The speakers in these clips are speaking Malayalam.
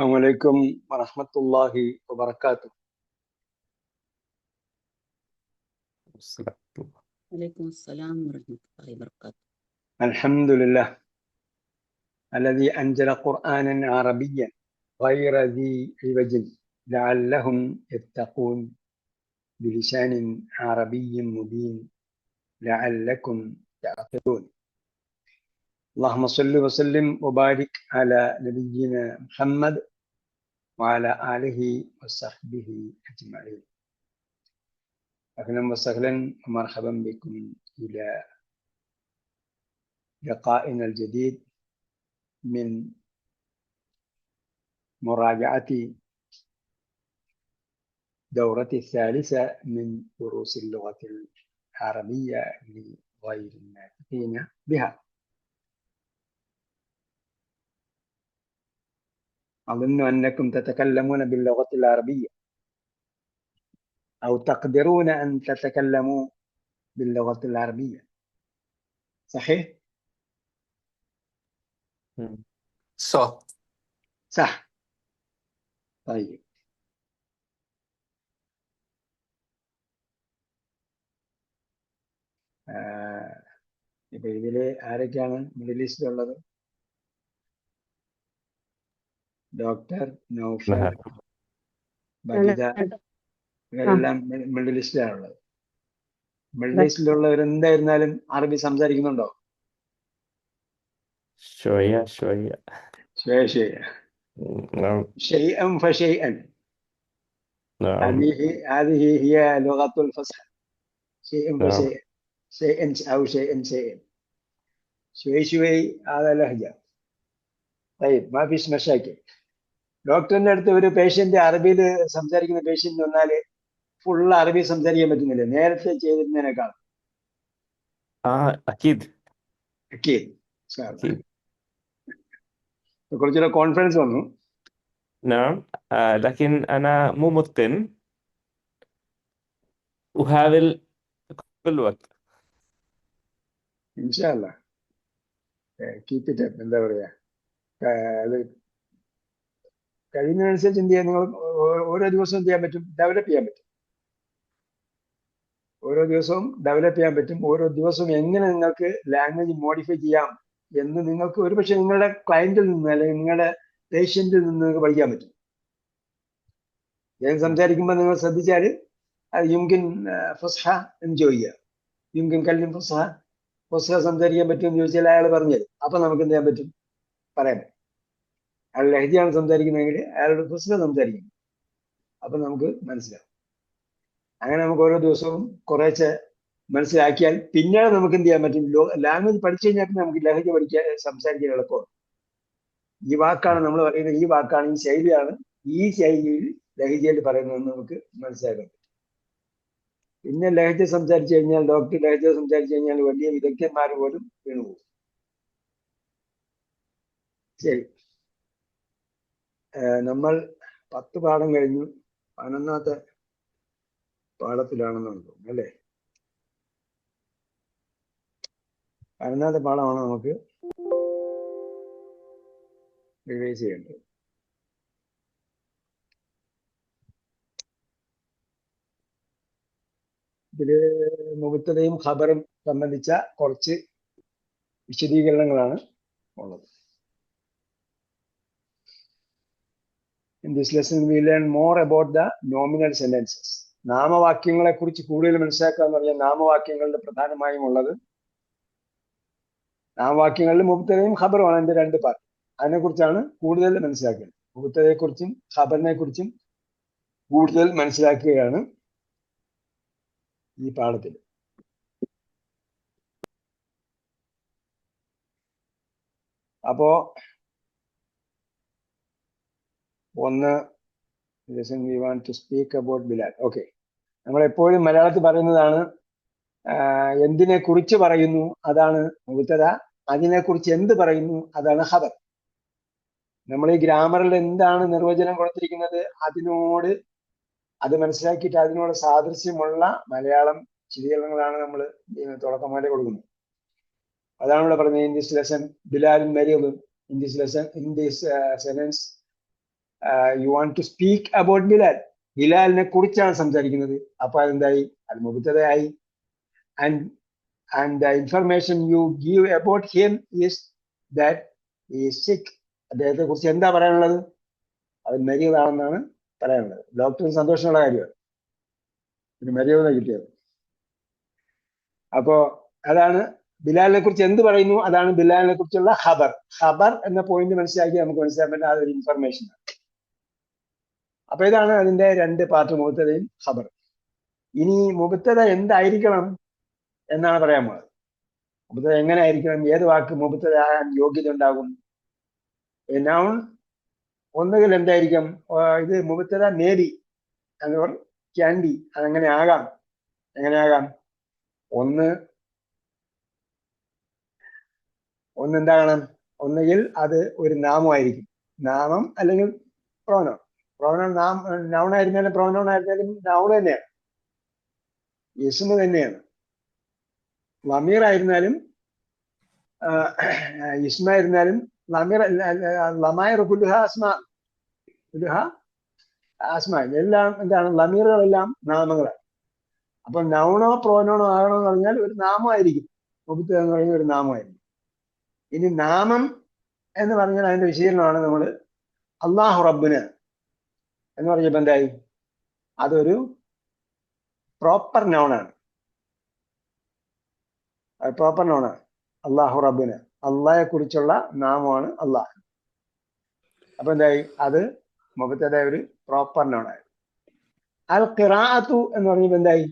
السلام عليكم ورحمة الله وبركاته. عليكم السلام ورحمة الله وبركاته. الحمد لله الذي أنزل قرآنا عربيا غير ذي عوج لعلهم يتقون بلسان عربي مبين لعلكم تعقلون. اللهم صل وسلم وبارك على نبينا محمد وعلى آله وصحبه أجمعين. أهلا وسهلا ومرحبا بكم إلى لقائنا الجديد من مراجعة دورة الثالثة من دروس اللغة العربية لغير الناطقين بها. أظن أنكم تتكلمون باللغة العربية أو تقدرون أن تتكلموا باللغة العربية، صحيح؟ صح. طيب، ഇപ്പൊ ഇതില് ആരൊക്കെയാണ് മിഡിൽ ഈസ്റ്റിലുള്ളത്? ഡോക്ടർ, നൗഫൽ, ബജിത, ഇവരെല്ലാം മിഡിൽ ഈസ്റ്റിലാണുള്ളത്. മിഡിൽ ഈസ്റ്റിലുള്ളവർ എന്തായിരുന്നാലും അറബി സംസാരിക്കുന്നുണ്ടോ? شوية شوية. نعم. شيئا فشيئا. نعم. هذه هي لغة الفصحى. شيئا نعم. فشيئا، شيئا أو شيئا شوي هذا لهجة. طيب ما فيش مشاكل. ഡോക്ടറിന്റെ അടുത്ത് ഒരു പേഷ്യന്റ് അറബിയിൽ സംസാരിക്കുന്ന പേഷ്യന്റ് വന്നാല് ഫുൾ അറബി സംസാരിക്കാൻ പറ്റുന്നില്ല നേരത്തെ ചെയ്തിരുന്നതിനേക്കാൾ? أكيد. കുറച്ചുകൂടെ കോൺഫിഡൻസ് വന്നു. نعم. لكن أنا مو متقن، أحاول كل وقت. ഇൻഷാ അല്ലാഹ് കീപ് ഇറ്റ് അപ്പ്. എന്താ പറയാ, അത് കഴിയുന്നതനുസരിച്ച് എന്ത് ചെയ്യാൻ നിങ്ങൾ ഓരോ ദിവസവും ചെയ്യാൻ പറ്റും, ഡെവലപ്പ് ചെയ്യാൻ പറ്റും. ഓരോ ദിവസവും ഡെവലപ്പ് ചെയ്യാൻ പറ്റും. ഓരോ ദിവസവും എങ്ങനെ നിങ്ങൾക്ക് ലാംഗ്വേജ് മോഡിഫൈ ചെയ്യാം എന്ന് നിങ്ങൾക്ക് ഒരുപക്ഷെ നിങ്ങളുടെ ക്ലയന്റിൽ നിന്ന് അല്ലെങ്കിൽ നിങ്ങളുടെ പേഷ്യന്റിൽ നിന്ന് നിങ്ങൾക്ക് പഠിക്കാൻ പറ്റും. ഞാൻ സംസാരിക്കുമ്പോൾ നിങ്ങൾ ശ്രദ്ധിച്ചാൽ യുംകിൻ ഫസ്ഹ എൻജോയ് ചെയ്യുക. യുംകിൻ കല്ലും ഫസ്ഹ സംസാരിക്കാൻ പറ്റുമെന്ന് ചോദിച്ചാൽ അയാൾ പറഞ്ഞു തരും. അപ്പൊ നമുക്ക് എന്ത് ചെയ്യാൻ പറ്റും? പറയാൻ പറ്റും. അയാൾ ലഹജയാണ് സംസാരിക്കുന്നതെങ്കിൽ അയാളുടെ ഫസ്ഹ സംസാരിക്കും. അപ്പൊ നമുക്ക് മനസ്സിലാവും. അങ്ങനെ നമുക്ക് ഓരോ ദിവസവും കുറേശ്ശെ മനസ്സിലാക്കിയാൽ പിന്നീട് നമുക്ക് എന്ത് ചെയ്യാൻ പറ്റും? ലാംഗ്വേജ് പഠിച്ചു കഴിഞ്ഞാൽ നമുക്ക് ലഹജ പഠിക്കാൻ സംസാരിക്കാൻ എളുപ്പമാണ്. ഈ വാക്കാണ് നമ്മൾ പറയുന്നത്, ഈ വാക്കാണ്, ഈ ശൈലിയാണ്, ഈ ശൈലിയിൽ ലഹജയിൽ പറയുന്നതെന്ന് നമുക്ക് മനസ്സിലാക്കാൻ പറ്റും. പിന്നെ ലഹജ സംസാരിച്ചു കഴിഞ്ഞാൽ, ഡോക്ടർ ലഹജ സംസാരിച്ചു കഴിഞ്ഞാൽ വലിയ വിദഗ്ധന്മാർ പോലും വീണുപോകും. ശരി, നമ്മൾ 10 പാഠം കഴിഞ്ഞു. 11ാമത്തെ പാഠത്തിലാണെന്ന് തോന്നുന്നു അല്ലേ? 11ാമത്തെ പാഠമാണ് നമുക്ക് റിവൈസ് ചെയ്യേണ്ടത്. ഇതില് മുബത്തദയും ഖബറും സംബന്ധിച്ച കുറച്ച് വിശദീകരണങ്ങളാണ് ഉള്ളത്. In this lesson we learn more about the nominal sentences. നാമവാക്യങ്ങളെ കുറിച്ച് കൂടുതൽ മനസ്സിലാക്കുക എന്ന് പറഞ്ഞാൽ നാമവാക്യങ്ങളുടെ പ്രധാനമായും ഉള്ളത് നാമവാക്യങ്ങളിൽ മുബത്തദയും ഖബറുമാണ് അതിന്റെ 2 പാർട്ട്. അതിനെക്കുറിച്ചാണ് കൂടുതൽ മനസ്സിലാക്കുന്നത്. മുബത്തദയെ കുറിച്ചും ഖബറിനെ കുറിച്ചും കൂടുതൽ മനസ്സിലാക്കുകയാണ് ഈ പാഠത്തിൽ. അപ്പോ ഒന്ന്, we want to speak about Bilal. Okay, നമ്മൾ എപ്പോഴും മലയാളത്തിൽ പറയുന്നതാണ് എന്തിനെ കുറിച്ച് പറയുന്നു അതാണ് മുബത്തദ, അതിനെ കുറിച്ച് എന്ത് പറയുന്നു അതാണ് ഖബർ. നമ്മൾ ഈ ഗ്രാമറിൽ എന്താണ് നിർവചനം കൊടുത്തിരിക്കുന്നത് അത് മനസ്സിലാക്കിയിട്ട് അതിനോട് സാദൃശ്യമുള്ള മലയാളം വിശദീകരണങ്ങളാണ് നമ്മൾ തുടക്കം മുതലേ കൊടുക്കുന്നത്. അതാണ് ഇവിടെ പറഞ്ഞത്. ഇൻ ദിസ് ലെസൺ ബിലാലും മരിയതും. In this lesson, in this sentence you want to speak about Bilal, ബിലാലിനെ കുറിച്ചാണ് സംസാരിക്കുന്നത്. അപ്പൊ അതെന്തായി? അത് മുബത്തദയായി. and the information you give about him is that he is sick. അദ്ദേഹത്തെ കുറിച്ച് എന്താ പറയാനുള്ളത്? അത് മരിയതാണെന്നാണ് പറയാനുള്ളത്. ഡോക്ടറിന് സന്തോഷമുള്ള കാര്യമാണ്, ഒരു മരിയത കിട്ടിയത്. അപ്പോ അതാണ് ബിലാലിനെ കുറിച്ച് എന്ത് പറയുന്നു, അതാണ് ബിലാലിനെ കുറിച്ചുള്ള ഖബർ. ഖബർ എന്ന പോയിന്റ് മനസ്സിലാക്കി നമുക്ക് മനസ്സിലാക്കാൻ പറ്റുന്ന അതൊരു ഇൻഫർമേഷൻ ആണ്. അപ്പൊ ഇതാണ് അതിന്റെ രണ്ട് പാർട്ട്, മുബത്തദയും ഖബർ. ഇനി മുബത്തദ എന്തായിരിക്കണം എന്നാണ് പറയാൻ പോകുന്നത്. മുബത്തദ എങ്ങനെ ആയിരിക്കണം? ഏത് വാക്ക് മുബത്തദ ആകാൻ യോഗ്യത ഉണ്ടാകും? നൗൺ ഒന്നുകിൽ എന്തായിരിക്കും? ഇത് മുബത്തദ മേബി എന്നവർ ക്യാൻഡി, അതെങ്ങനെ ആകാം? എങ്ങനെയാകാം? ഒന്ന് എന്താകണം? ഒന്നുകിൽ അത് ഒരു നാമമായിരിക്കും, നാമം അല്ലെങ്കിൽ പ്രോനൗൺ. പ്രോനൗൺ നൗൺ ആയിരുന്നാലും പ്രോനൗൺ ആയിരുന്നാലും നൗൺ തന്നെയാണ്, ഇസ്മ തന്നെയാണ്. ലമീർ ആയിരുന്നാലും ഇസ്മ ആയിരുന്നാലും ലമീർ കുല്ലുഹ അസ്മ എല്ലാം എന്താണ്? ലമീറുകളെല്ലാം നാമങ്ങളാണ്. അപ്പൊ നൗണോ പ്രോനൗണോ ആകണോ എന്ന് പറഞ്ഞാൽ ഒരു നാമമായിരിക്കും. മുബത്തദ എന്ന് പറയുന്ന ഒരു നാമമായിരിക്കും. ഇനി നാമം എന്ന് പറഞ്ഞാൽ അതിന്റെ വിശദീകരണമാണ് നമ്മൾ അല്ലാഹു റബ്ബുന എന്ന് പറഞ്ഞപ്പോ എന്തായി? അതൊരു പ്രോപ്പർ നൗണാണ്, പ്രോപ്പർ നൗണാണ്. അല്ലാഹു റബ്ബുന, അള്ളാഹയെ കുറിച്ചുള്ള നാമമാണ് അള്ളാഹ്. അപ്പൊ എന്തായി? അത് മുബത്തദ ഒരു പ്രോപ്പർ നൗണായി. അൽ ഖിറാഅത്തു എന്ന് പറഞ്ഞപ്പോ എന്തായി?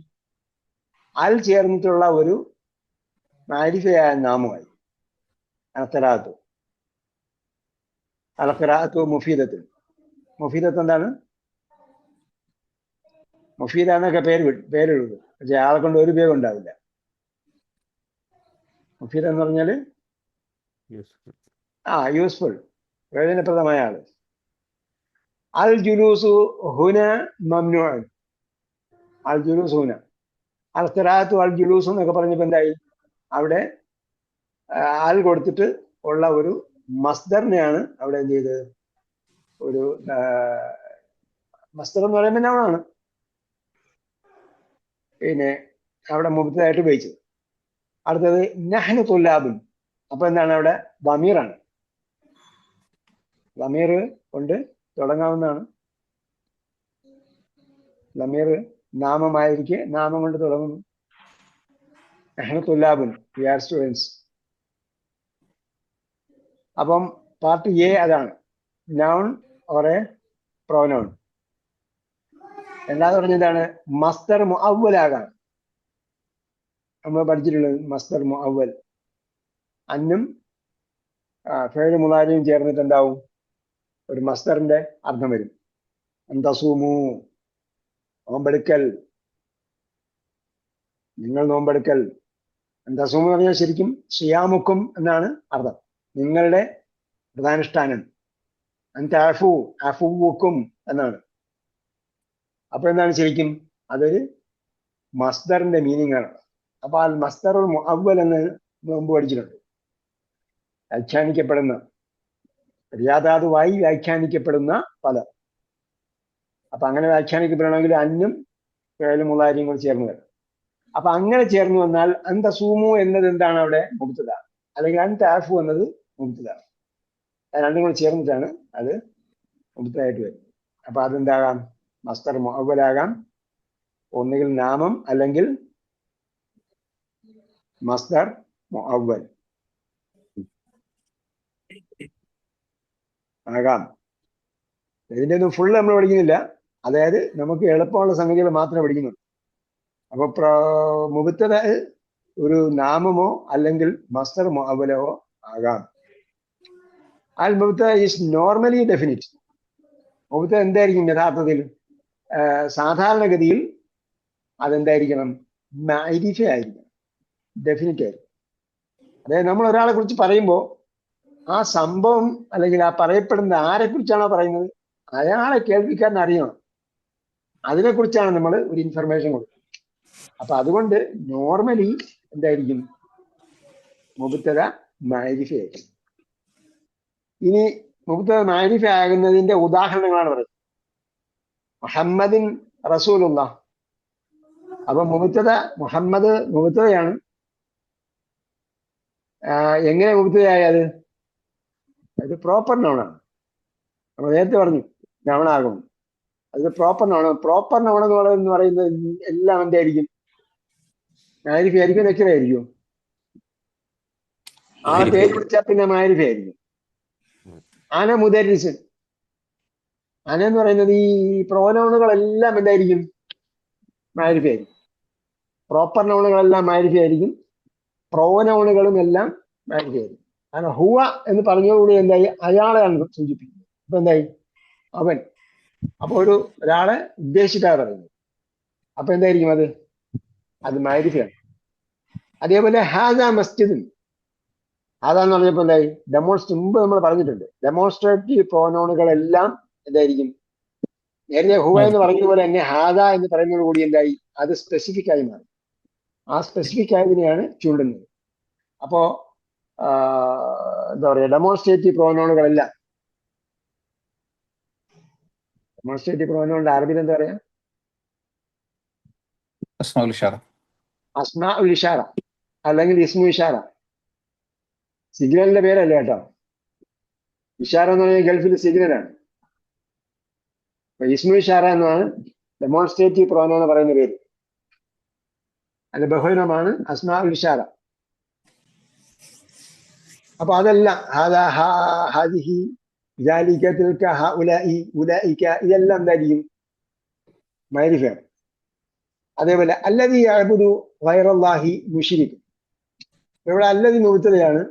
അൽ ചേർന്നിട്ടുള്ള ഒരു മാരിഫയായ നാമമായി അൽ ഖിറാഅത്തു. അൽ ഖിറാഅത്തു മുഫീദത്ത്. മുഫീദത്ത് എന്താണ്? മുഫീദ എന്നൊക്കെ പേരെഴുതും, പക്ഷെ ആളെ കൊണ്ട് ഒരു ഉപയോഗം ഉണ്ടാവില്ല. മുഫീദ എന്ന് പറഞ്ഞാല് യൂസ്ഫുൾ, പ്രയോജനപ്രദമായ ആള്. അൽ ജുലൂസു ഹുന മംനൂഅൻ. അൽ ജുലൂസ് ഹുന, അൽ ഖിറാഅത്തു അൽ ജുലൂസ് എന്നൊക്കെ പറഞ്ഞപ്പോ എന്തായി? അവിടെ അൽ കൊടുത്തിട്ട് ഉള്ള ഒരു മസ്ദറിനെയാണ് അവിടെ എന്ത് ചെയ്തത്? ഒരു മസ്ദർ എന്ന് പറയുമ്പോൾ നൗണാണ്, പിന്നെ അവിടെ മുബത്തദയായിട്ട് ഉപയോഗിച്ചത്. അടുത്തത് നഹ്നു തുല്ലാബുൻ. അപ്പൊ എന്താണ്? അവിടെ ദമീറാണ്, ദമീർ കൊണ്ട് തുടങ്ങാവുന്നതാണ്. ദമീർ നാമമായിരിക്കെ നാമം കൊണ്ട് തുടങ്ങുന്നു. നഹ്നു തുല്ലാബുൻ, വി ആർ സ്റ്റുഡൻസ്. അപ്പം പാർട്ട് എ അതാണ്, നൗൺ ഓർ എ പ്രോനൗൺ. അല്ലാതെ പറഞ്ഞതാണ് മസ്ദർ മുഅവ്വലാകാം. നമ്മൾ പഠിച്ചിട്ടുള്ളത് മസ്ദർ മുഅവ്വൽ, അന്നും ഫേൽ മുളാരിയും ചേർന്നിട്ട് എന്താവും? ഒരു മസ്ദറിന്റെ അർത്ഥം വരും. അന്തസൂമു, നോമ്പെടുക്കൽ, നിങ്ങൾ നോമ്പെടുക്കൽ. അന്തസൂമു എന്ന് പറഞ്ഞാൽ ശരിക്കും സിയാമുക്കും എന്നാണ് അർത്ഥം, നിങ്ങളുടെ വ്രതാനുഷ്ഠാനം. അൻതഅഫു, അഫുവുക്കും എന്നാണ്. അപ്പൊ എന്താണ് ശരിക്കും? അതൊരു മസ്ദറിന്റെ മീനിങ് ആണ്. അപ്പൊ അൽ മസ്ദറുൽ മുഅവ്വൽ എന്ന് മുമ്പ് പഠിച്ചിട്ടുണ്ട്, വ്യാഖ്യാനിക്കപ്പെടുന്ന, റിയാദാതുവായി വ്യാഖ്യാനിക്കപ്പെടുന്ന പദം. അപ്പൊ അങ്ങനെ വ്യാഖ്യാനിക്കപ്പെടണമെങ്കിൽ അന്നും ഫേൽ മുളാരിയും കൂടി ചേർന്ന് വരണം. അപ്പൊ അങ്ങനെ ചേർന്ന് വന്നാൽ അന്തസൂമു എന്നത് എന്താണ്? അവിടെ മുബത്തദ, അല്ലെങ്കിൽ അൻതഅഫു എന്നത് മുബത്തദ. രണ്ടും കൂടി ചേർന്നിട്ടാണ് അത് മുബത്തദയായിട്ട് വരും. അപ്പൊ അതെന്താകാം? മസ്ദർ മുഅവ്വലാകാം, ഒന്നുകിൽ നാമം അല്ലെങ്കിൽ മസ്ദർ മുഅവ്വൽ ആകാം. ഇതിന്റെ ഒന്നും ഫുൾ നമ്മൾ പഠിക്കുന്നില്ല, അതായത് നമുക്ക് എളുപ്പമുള്ള സംഗതികൾ മാത്രമേ പഠിക്കുന്നുള്ളൂ. അപ്പൊ മുബത്തദ ഒരു നാമമോ അല്ലെങ്കിൽ മസ്ദർ മുഅവ്വലോ ആകാം. അൽ മുബത്തദ ഈസ് നോർമലി ഡെഫിനിറ്റ്. മുബത്തദ എന്തായിരിക്കും യഥാർത്ഥത്തിൽ? സാധാരണഗതിയിൽ അതെന്തായിരിക്കണം? മഅരിഫ ആയിരിക്കണം, ഡെഫിനിറ്റ് ആയിരിക്കും. അതായത് നമ്മൾ ഒരാളെ കുറിച്ച് പറയുമ്പോൾ ആ സംഭവം അല്ലെങ്കിൽ ആ പറയപ്പെടുന്ന ആരെ കുറിച്ചാണോ പറയുന്നത് അയാളെ കേൾപ്പിക്കാൻ അറിയണം, അതിനെക്കുറിച്ചാണ് നമ്മൾ ഒരു ഇൻഫർമേഷൻ കൊടുക്കുന്നത്. അപ്പൊ അതുകൊണ്ട് നോർമലി എന്തായിരിക്കും? മുബത്തദ മഅരിഫ ആയിരിക്കും. ഇനി മുബ്തദ മാരിഫ ആകുന്നതിന്റെ ഉദാഹരണങ്ങളാണ് പറയുന്നത്. മുഹമ്മദിൻ റസൂലുള്ള. അപ്പൊ മുഹമ്മദ് മുബ്തദയാണ്. എങ്ങനെ മുബ്തദയായത്? അത് പ്രോപ്പർ നൗണാണ്. നമ്മൾ നേരത്തെ പറഞ്ഞു നൗണാകും. അത് പ്രോപ്പർ നൗൺ. പ്രോപ്പർ നൗൺ എന്ന് പറയുന്നത് എല്ലാം എന്തായിരിക്കും? മാരിഫ ആയിരിക്കും, നെക്കിറായിരിക്കും. ആളെ പേര് വിളിച്ചാൽ പിന്നെ മാരിഫ ആയിരിക്കും. ആന മുദരിസൻ. ആന എന്ന് പറയുന്നത് ഈ പ്രോനൗണുകളെല്ലാം എന്തായിരിക്കും? മാരിഫ ആയിരിക്കും. പ്രോപ്പർ നൗണുകളെല്ലാം മാരിഫ ആയിരിക്കും. പ്രോനൗണുകളും എല്ലാം മാരിഫ ആയിരിക്കും. കാരണം ഹുവ എന്ന് പറഞ്ഞതോടുകൂടി എന്തായി? അയാളെയാണ് സൂചിപ്പിക്കുന്നത്. ഇപ്പൊ എന്തായി? അവൻ. അപ്പൊ ഒരാളെ ഉദ്ദേശിക്കാതെ പറയുന്നത്. അപ്പൊ എന്തായിരിക്കും അത്? അത് മാരിഫയാണ്. അതേപോലെ ഹാദ മസ്ജിദുൻ. ഹാദാന്ന് പറഞ്ഞപ്പോ എന്തായി? മുമ്പ് നമ്മൾ പറഞ്ഞിട്ടുണ്ട്. ഡെമോൺസ്ട്രേറ്റീവ് പ്രോനൗണുകളെല്ലാം എന്തായിരിക്കും? നേരത്തെ ഹുവ എന്ന് പറഞ്ഞതുപോലെ തന്നെ ഹാദ എന്ന് പറയുന്നതോട് കൂടി എന്തായി? അത് സ്പെസിഫിക് ആയി മാറി. ആ സ്പെസിഫിക് ആയതിനെയാണ് ചൂണ്ടുന്നത്. അപ്പോ എന്താ പറയാ, ഡെമോൺസ്ട്രേറ്റീവ് പ്രോനൗണുകളെല്ലാം. ഡെമോൺസ്ട്രേറ്റീവ് പ്രോനൗണിന്റെ അറബിയിൽ എന്താ പറയാ? അസ്മാ ഉൽ ഇഷാറ അല്ലെങ്കിൽ ഇസ്മു ഇഷാറ. സിഗ്നലിന്റെ പേരല്ല കേട്ടോ. ഇഷാറ എന്ന് പറഞ്ഞാൽ ഗൾഫിൽ സിഗ്നലാണ്. ഇസ്മു ഇഷാറ എന്നാണ് ഡെമോൺസ്ട്രേറ്റീവ് പ്രോനൗൺ പറയുന്ന പേര്. അതിന്റെ ബഹുവചനമാണ് അസ്മാ ഉൽ ഇഷാറ. അപ്പൊ അതെല്ലാം ഹാദിഹി ജാലിക തിൽക ഹഉലാഇ ഉലൈക ഇതെല്ലാം എന്തായിരിക്കും? മാരിഫയാണ്. അതേപോലെ അല്ലദീ യഅ്ബുദു ഗൈറല്ലാഹി മുശ്രിക്. ഇവിടെ അല്ലദീ മുബ്തദയാണ്.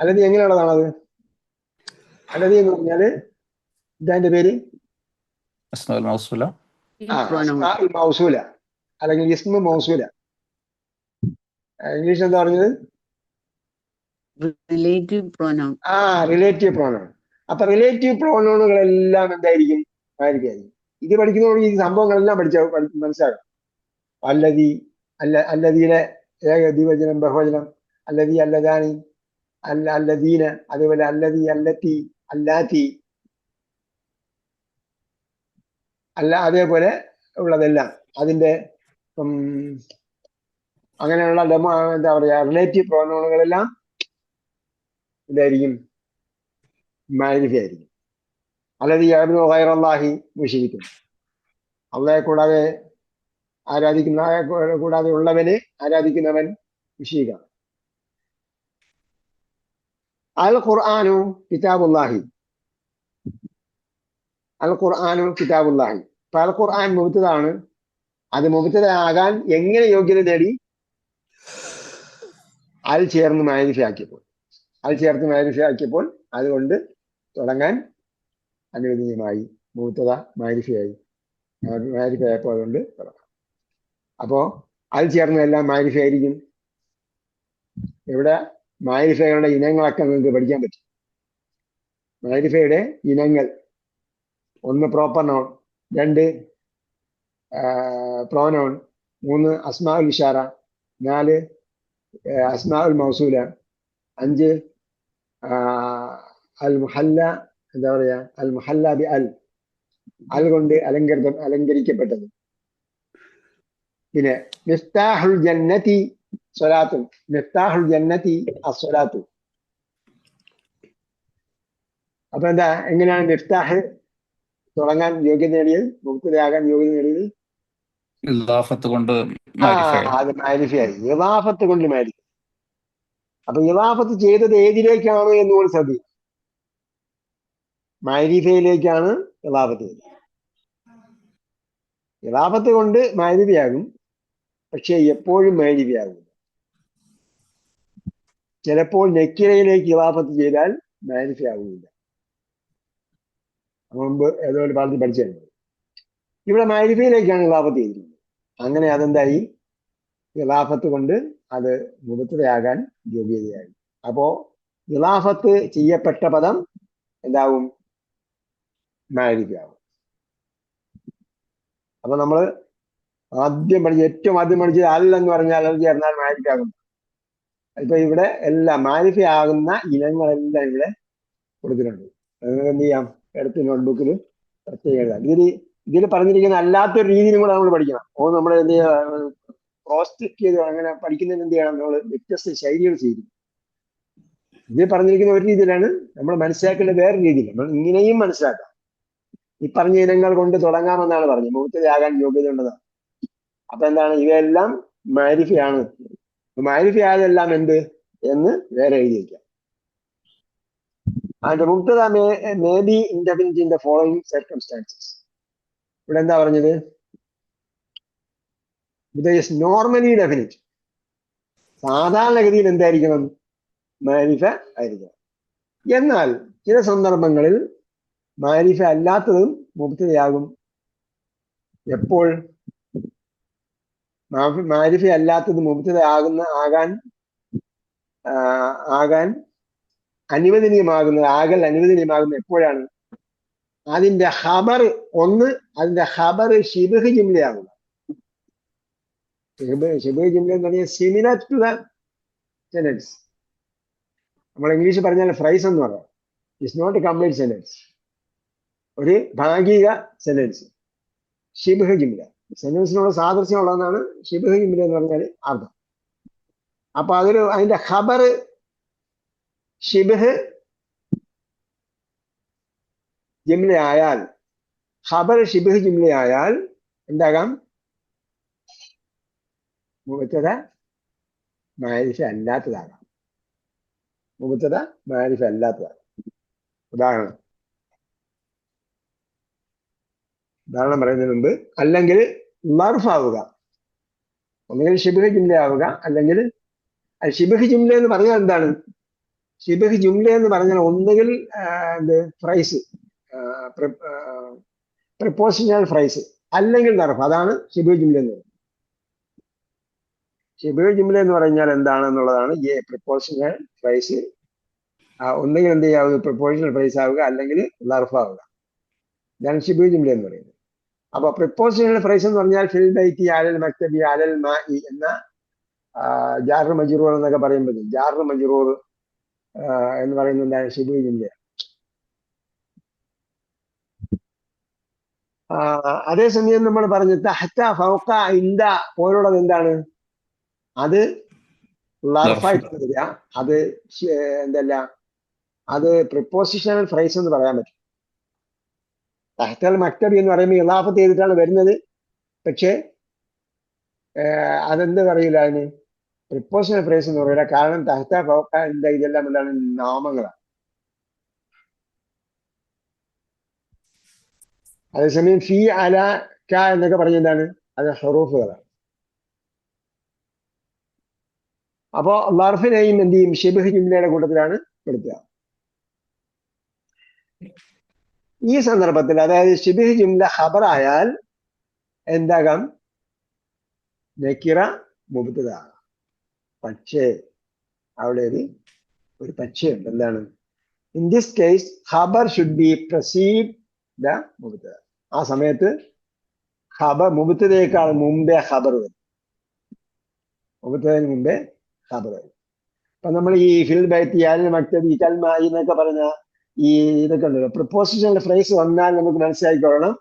അല്ലദീ എങ്ങനെയുള്ളതാണത്? അല്ലദീ എന്ന് പറഞ്ഞാല് ഇതാന്റെ പേര് ഇസ്മുൽ മൗസൂല അല്ലെങ്കിൽ ഇസ്മു മൗസൂല. ഇംഗ്ലീഷ് എന്താ പറഞ്ഞത്? Relative pronoun. Relative pronoun. അപ്പൊ റിലേറ്റീവ് പ്രോനൗണുകളെല്ലാം എന്തായിരിക്കും? മാരിഫയായിരിക്കും. ഇത് പഠിക്കുന്നതോട് ഈ സംഭവങ്ങളെല്ലാം മനസ്സിലാകും. അല്ലദീനെ ഏക ദ്വിവചനം, ബഹുവചനം, അല്ലദീ, അല്ലദാനി, അല്ലദീന, അതേപോലെ അല്ലദീ, അല്ലത്തി, അല്ലാത്തി, അതേപോലെ ഉള്ളതെല്ലാം അതിന്റെ അങ്ങനെയുള്ള എന്താ പറയാ റിലേറ്റീവ് പ്രോനൗണുകളെല്ലാം ഇതായിരിക്കും? മാരിഫയായിരിക്കും. അല്ലദീ യഅ്ബുദു ഗൈറല്ലാഹി മുശ്രിക്. അള്ളാഹെ കൂടാതെ കൂടാതെ ഉള്ളവനെ ആരാധിക്കുന്നവൻ മുശ്രിക്കാണ്. അൽ ഖുർആനു കിതാബുല്ലാഹി. അൽ ഖുർആനു കിതാബുല്ലാഹി. അപ്പൊ അൽ ഖുർആൻ മുബ്തദാണ്. അത് മുബ്തദാകാൻ എങ്ങനെ യോഗ്യത നേടി? അൽ ചേർന്ന് മാരിഫയാക്കിയപ്പോൾ. അതുകൊണ്ട് തുടങ്ങാൻ അനുവദനീയമായി. മുബ്തദ മാരിഫയായപ്പോൾ അതുകൊണ്ട് തുടങ്ങാം. അപ്പോ അത് ചേർന്നതെല്ലാം മാരിഫയായിരിക്കും. ഇവിടെ മാരിഫയുടെ ഇനങ്ങളൊക്കെ നിങ്ങൾക്ക് പഠിക്കാൻ പറ്റും. മാരിഫയുടെ ഇനങ്ങൾ: 1 പ്രോപ്പർ നൗൺ, 2 പ്രോനൗൺ, 3 അസ്മാ ഉൽ ഇഷാറ, 4 അസ്മാ ഉൽ മൗസൂല, 5 അൽ മുഹല്ല, എന്താ പറയാ, അൽ മുഹല്ല ബി അൽ കൊണ്ട് അലങ്കരിക്കപ്പെട്ടത്. പിന്നെ മിഫ്താഹുൽ ജന്നതി സ്വലാത്തും. മിഫ്താഹുൽ ജന്നതി അസ്വലാത്തു. അപ്പൊ എന്താ, എങ്ങനെയാണ് മിഫ്താഹ് തുടങ്ങാൻ യോഗ്യത നേടിയത്? മുബ്തദയാകാൻ യോഗ്യത നേടിയത്? ഇളാഫത്ത് കൊണ്ട്. അത് മാരിഫയായി. ഇളാഫത്ത് കൊണ്ട് മാരിഫ. അപ്പൊ ഇളാഫത്ത് ചെയ്തത് ഏതിലേക്കാണ് എന്നുകൂടി ശ്രദ്ധിക്കും. മാരിഫയിലേക്കാണ് ഇളാഫത്ത് ചെയ്തത്. ഇളാഫത്ത് കൊണ്ട് മാരിഫയാകും, പക്ഷെ എപ്പോഴും മാരിഫയാകും. ചിലപ്പോൾ നെക്കിറയിലേക്ക് ഇളാഫത്ത് ചെയ്താൽ മാരിഫയാകുന്നില്ല. മുമ്പ് ഏതോ ഒരു പാഠത്തിൽ പഠിച്ചിട്ടുണ്ട്. ഇവിടെ മാരിഫയിലേക്കാണ് ഇളാഫത്ത് ചെയ്തിരിക്കുന്നത്. അങ്ങനെ അതെന്തായി? ഇളാഫത്ത് കൊണ്ട് അത് മുബ്തദയാകാൻ യോഗ്യതയായി. അപ്പോ ഇളാഫത്ത് ചെയ്യപ്പെട്ട പദം എന്താവും? മാരിഫയാകും. അപ്പൊ നമ്മൾ ഏറ്റവും ആദ്യം പഠിച്ചത് അൽ എന്ന് പറഞ്ഞാൽ അത് ചേർന്നാൽ മാരിഫയാകും. ഇപ്പൊ ഇവിടെ എല്ലാം മാരിഫയാകുന്ന ഇനങ്ങളെല്ലാം ഇവിടെ കൊടുത്തിട്ടുണ്ട്. നിങ്ങൾക്ക് എന്ത് ചെയ്യാം, എടുത്ത് നോട്ട്ബുക്കിൽ പ്രത്യേകം എഴുതാം. ഇതിൽ പറഞ്ഞിരിക്കുന്ന അല്ലാത്തൊരു രീതിയിലും കൂടെ നമ്മൾ പഠിക്കണം. നമ്മൾ എന്ത് ചെയ്യുക, ക്രോസ് ചെക്ക് ചെയ്ത് അങ്ങനെ പഠിക്കുന്നതിന് എന്ത് ചെയ്യണം, നമ്മൾ വ്യത്യസ്ത ശൈലികൾ ചെയ്യും. ഇതിൽ പറഞ്ഞിരിക്കുന്ന ഒരു രീതിയിലാണ്, നമ്മൾ മനസ്സിലാക്കേണ്ട വേറെ രീതിയിൽ. നമ്മൾ ഇങ്ങനെയും മനസ്സിലാക്കാം. ഈ പറഞ്ഞ ഇനങ്ങൾ കൊണ്ട് തുടങ്ങാമെന്നാണ് പറഞ്ഞത്, മുഹൂർത്തയാകാൻ യോഗ്യത ഉണ്ടെന്നാണ്. അപ്പൊ എന്താണ്, ഇവയെല്ലാം മാരിഫയാണ്. മാരിഫ ആയതെല്ലാം എന്ത് എന്ന് വേറെ എഴുതി വയ്ക്കാം. And Mubtada may be indefinite in the following circumstances. ഇവിടെ എന്താ പറഞ്ഞത്, ഇത് is normally definite. സാധാരണഗതിയിൽ എന്തായിരിക്കണം, മാരിഫ ആയിരിക്കണം. എന്നാൽ ചില സന്ദർഭങ്ങളിൽ മാരിഫ അല്ലാത്തതും മുബ്തദയാകും. എപ്പോൾ മാരിഫ അല്ലാത്തത് മുബ്തദ ആകാൻ അനുവദനീയമാകുന്നത്, അനുവദനീയമാകുന്നത് എപ്പോഴാണ്, അതിന്റെ ഖബർ അതിന്റെ ഖബർ ശിബ്ഹ് ജുംലയാകുക. ശിബ്ഹ് ജുംല എന്ന് പറഞ്ഞാൽ സിമിലർ ടു ദ സെന്റൻസ്. നമ്മൾ ഇംഗ്ലീഷ് പറഞ്ഞാൽ ഫ്രൈസ് എന്ന് പറയാം. It's not a complete sentence, ഒരു ഭാഗിക സെന്റൻസ്. ശിബ്ഹ് ജുംല സെന്റൻസിനോട് സാദൃശ്യമുള്ളതെന്നാണ് ശിബ്ഹ് ജുംല എന്ന് പറഞ്ഞാൽ അർത്ഥം. അപ്പൊ അതിന്റെ ഖബർ ശിബ്ഹ് ജുംലയായാൽ, ഖബർ ശിബ്ഹ് ജുംലയായാൽ എന്താകാം, മുബ്തദ മാരിഫ അല്ലാത്തതാകാം. മുബ്തദ മാരിഫ അല്ലാത്തതാകാം. ഉദാഹരണം പറയുന്നതിന് മുമ്പ്, അല്ലെങ്കിൽ ലർഫ് ആവുക, ഒന്നുകിൽ ശിബ്ഹ് ജുംല ആവുക, അല്ലെങ്കിൽ ശിബ്ഹ് ജുംല എന്ന് പറഞ്ഞാൽ എന്താണ്, ശിബ്ഹ് ജുംല എന്ന് പറഞ്ഞാൽ ഒന്നുകിൽ ഫ്രൈസ്, പ്രിപ്പോസിഷണൽ ഫ്രൈസ്, അല്ലെങ്കിൽ ലർഫ്. അതാണ് ശിബ്ഹ് ജുംല എന്ന് പറയുന്നത്. ശിബ്ഹ് ജുംല എന്ന് പറഞ്ഞാൽ എന്താണെന്നുള്ളതാണ് ഈ പ്രിപ്പോസിഷണൽ ഫ്രൈസ്. ഒന്നുകിൽ എന്ത് ചെയ്യാവുക, പ്രിപ്പോസിഷണൽ ഫ്രൈസ് ആവുക, അല്ലെങ്കിൽ ലർഫ് ആവുക. ഇതാണ് ശിബ്ഹ് ജുംല എന്ന് പറയുന്നത്. അപ്പൊ പ്രിപ്പോസിഷണൽ ഫ്രൈസ് എന്ന് പറഞ്ഞാൽ ഫിൽ ബൈത്തി അലൽ മക്തബി അലൽ മാഇ എന്ന ജാർ മജ്റൂർ എന്നൊക്കെ പറയുമ്പോൾ, ജാർ മജ്റൂർ എന്ന് പറയുന്നത് എന്താണ്, ശിബ്ഹ് ജുംല. അതേസമയം നമ്മൾ പറഞ്ഞു തഹ്ത ഫൗക ഇന്ദ പോലുള്ളത് എന്താണ്, അത് ലർഫായിട്ട് വരിക. അത് എന്തല്ല, അത് പ്രിപ്പോസിഷണൽ ഫ്രൈസ് എന്ന് പറയാൻ പറ്റും. തഹ്തൽ മക്തബി എന്ന് പറയുമ്പോൾ ഇളാഫത്ത് ചെയ്തിട്ടാണ് വരുന്നത്. പക്ഷേ അതെന്ത് പറയില്ല, അതിന് പ്രിപ്പോസിഷണൽ ഫ്രേസ് എന്ന് പറയില്ല. കാരണം തഹ്ത ഫൗക ഇന്ദ ഇതെല്ലാം എന്താണ്, നാമങ്ങളാണ്. അതേസമയം ഫി അല ക എന്നൊക്കെ പറഞ്ഞ എന്താണ്, അത് ഹുറൂഫുകളാണ്. അപ്പോ ലർഫിനെയും എന്ത് ചെയ്യും, ശിബ്ഹ് ജുംലയുടെ കൂട്ടത്തിലാണ് പെടുത്തുക. ഈ സന്ദർഭത്തിൽ, അതായത് ശിബ്ഹ് ജുംല ഖബറായാൽ എന്താകാം, നക്കിറ മുബ്തദ ആകാം. പക്ഷേ അവിടെ ഒരു പക്ഷയുണ്ട്. എന്താണ്, ഇൻ ദിസ് കേസ് ഖബർ ഷുഡ് ബി പ്രസീഡ് ദ മുബ്തദ. ആ സമയത്ത് ഖബർ മുബ്തദയേക്കാൾ മുമ്പേ ഖബർ വരും. മുബ്തദയ്ക്ക് മുമ്പേ ഖബർ വരും. അപ്പൊ നമ്മൾ ഈ ഫിൽ ബൈത്തി അൽ മക്തബി കൽമായി എന്നൊക്കെ പറഞ്ഞ ഈ ഇതൊക്കെ ഉണ്ടല്ലോ, പ്രിപ്പോസിഷണൽ ഫ്രേസ് വന്നാൽ നമുക്ക് മനസ്സിലാക്കിക്കൊള്ളണം,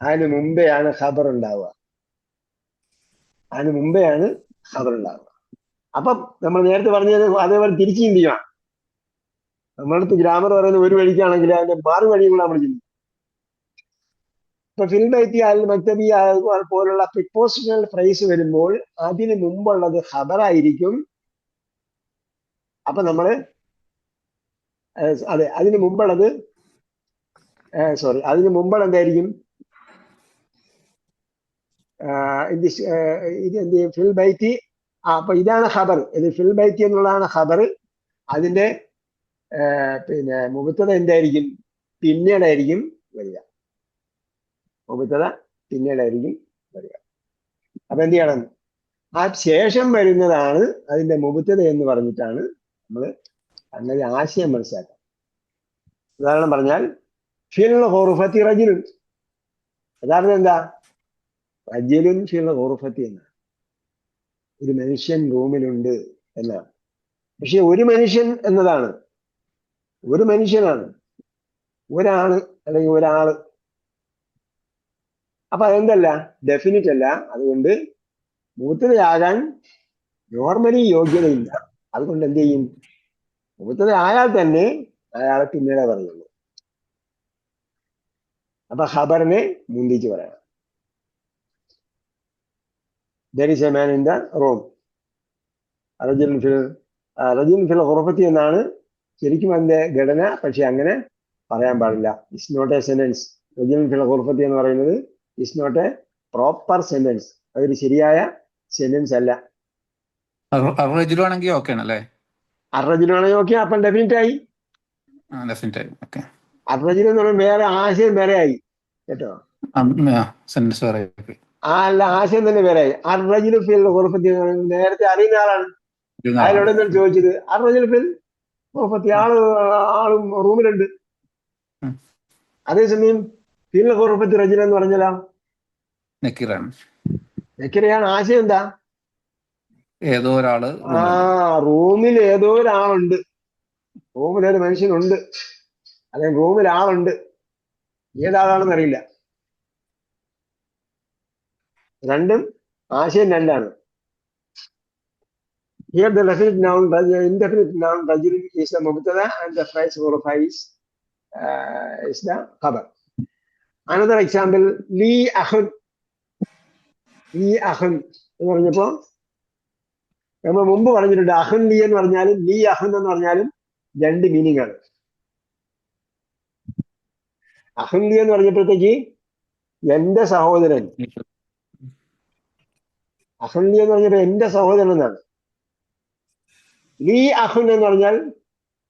അതിന് മുമ്പെയാണ് ഖബർ ഉണ്ടാവുക. അപ്പം നമ്മൾ നേരത്തെ പറഞ്ഞത് അതേപോലെ തിരിച്ചു ചിന്തിക്കണം. നമ്മളടുത്ത് ഗ്രാമർ പറയുന്ന ഒരു വഴിക്കാണെങ്കിൽ അതിന്റെ മറുവഴിയും കൂടെ നമ്മൾ ചിന്തിക്കും. ഇപ്പൊ ഫിൽ ബൈത്തി അൽ മക്തബി പോലുള്ള പ്രിപ്പോസിഷണൽ ഫ്രേസ് വരുമ്പോൾ അതിന് മുമ്പുള്ളത് ഖബറായിരിക്കും. അപ്പൊ നമ്മള് അതെ, അതിന് മുമ്പുള്ളത് എന്തായിരിക്കും, ഇത് എന്ത് ചെയ്യും, ഫിൽ ബൈത്തി. അപ്പൊ ഇതാണ് ഖബർ, ഇത് ഫിൽ ബൈത്തി എന്നുള്ളതാണ് ഖബർ. അതിന്റെ മുബ്തദ എന്തായിരിക്കും, പിന്നീടായിരിക്കും വരിക. അപ്പൊ എന്ത് ചെയ്യണം, ആ ശേഷം വരുന്നതാണ് അതിന്റെ മുബ്തദ എന്ന് പറഞ്ഞിട്ടാണ് നമ്മൾ അങ്ങനെ ആശയം മനസ്സിലാക്കാം. ഉദാഹരണം പറഞ്ഞാൽ ഫിൽ ഖുർഫത്തി റജുലുൻ, യഥാർത്ഥം എന്താ, റജുലുൻ ഫിൽ ഖുർഫത്തി എന്നാണ്, ഒരു മനുഷ്യൻ റൂമിലുണ്ട് എന്നാണ്. പക്ഷെ ഒരു മനുഷ്യൻ എന്നതാണ്. ഒരു മനുഷ്യനാണ്, ഒരാണ് അല്ലെങ്കിൽ ഒരാള്. അപ്പൊ അതെന്തല്ല, ഡെഫിനിറ്റ് അല്ല. അതുകൊണ്ട് മുബത്തദയാകാൻ നോർമലി യോഗ്യതയില്ല. അതുകൊണ്ട് എന്ത് ചെയ്യും, മുബത്തദ ആയാൽ തന്നെ അയാളെ പിന്നീട് പറയുള്ളൂ. അപ്പൊ ഖബറിനെ മുന്തിച്ച് പറയണം. There is a man in the room. റജുലുൻ ഫിൽ ഖുർഫത്തി എന്നാണ് ശരിക്കും അതിന്റെ ഘടന. പക്ഷെ അങ്ങനെ പറയാൻ പാടില്ല. It's not a sentence. റജുലുൻ ഫിൽ ഖുർഫത്തി എന്ന് പറയുന്നത് it's not a proper sentence. അതൊരു ശരിയായ സെന്റൻസ് അല്ല. അറുപതിലാണെങ്കിൽ ഓക്കെ ആണല്ലേ? അറജുലാണെങ്കിൽ ഓക്കെ, അപ്പം ഡെഫിനറ്റ് ആയി. ഡെഫിനറ്റ് ആയി. ഓക്കെ. അറജുൽ എന്ന് പറയുമ്പോൾ വേറെ ആശയം വേറെ ആയി കേട്ടോ. സെന്റൻസ് വേറെ. അല്ല, ആശയം തന്നെ വേറെ ആയി. അറജുൽ ഫിൽ ഖുർഫത്തി എന്ന് പറയുന്നത് നേരത്തെ അറിയുന്ന ആളാണ്. അയാളോട് എന്താണ് ചോദിച്ചത്? അറജുൽ ഫിൽ ഖുർഫത്തി, ആളും റൂമിലുണ്ട്. അതേസമയം ഫിൽ ഖുർഫത്തി റജുൽ എന്ന് പറഞ്ഞാലോ നക്കീറാണ്. നക്കീറയാണ്. ആശയം എന്താ? ഏതോ ഒരാള് റൂമിൽ ഏതോ ഒരാളുണ്ട്, റൂമിൽ ഒരു മനുഷ്യനുണ്ട്, അല്ലെങ്കിൽ റൂമിൽ ആളുണ്ട്. ഏതാളാണെന്ന് അറിയില്ല. രണ്ടും ആശയം രണ്ടാണ്. Here the definite noun, indefinite noun rajul is the mubtada and the phrase ghurfa is the khabar. Another example, li akhun. Li akhun എന്ന് പറഞ്ഞപ്പോ നമ്മൾ മുമ്പ് പറഞ്ഞിട്ടുണ്ട്, അഹുൻ ലി എന്ന് പറഞ്ഞാലും ലി അഹുൻ എന്ന് പറഞ്ഞാലും രണ്ട് മീനിങ് ആണ്. അഹുൻ ലി എന്ന് പറഞ്ഞപ്പോഴത്തേക്ക് എന്റെ സഹോദരൻ, അഹുൻ ലി എന്ന് പറഞ്ഞപ്പോ എന്റെ സഹോദരൻ എന്നാണ്. ലീ അഹുൻ എന്ന് പറഞ്ഞാൽ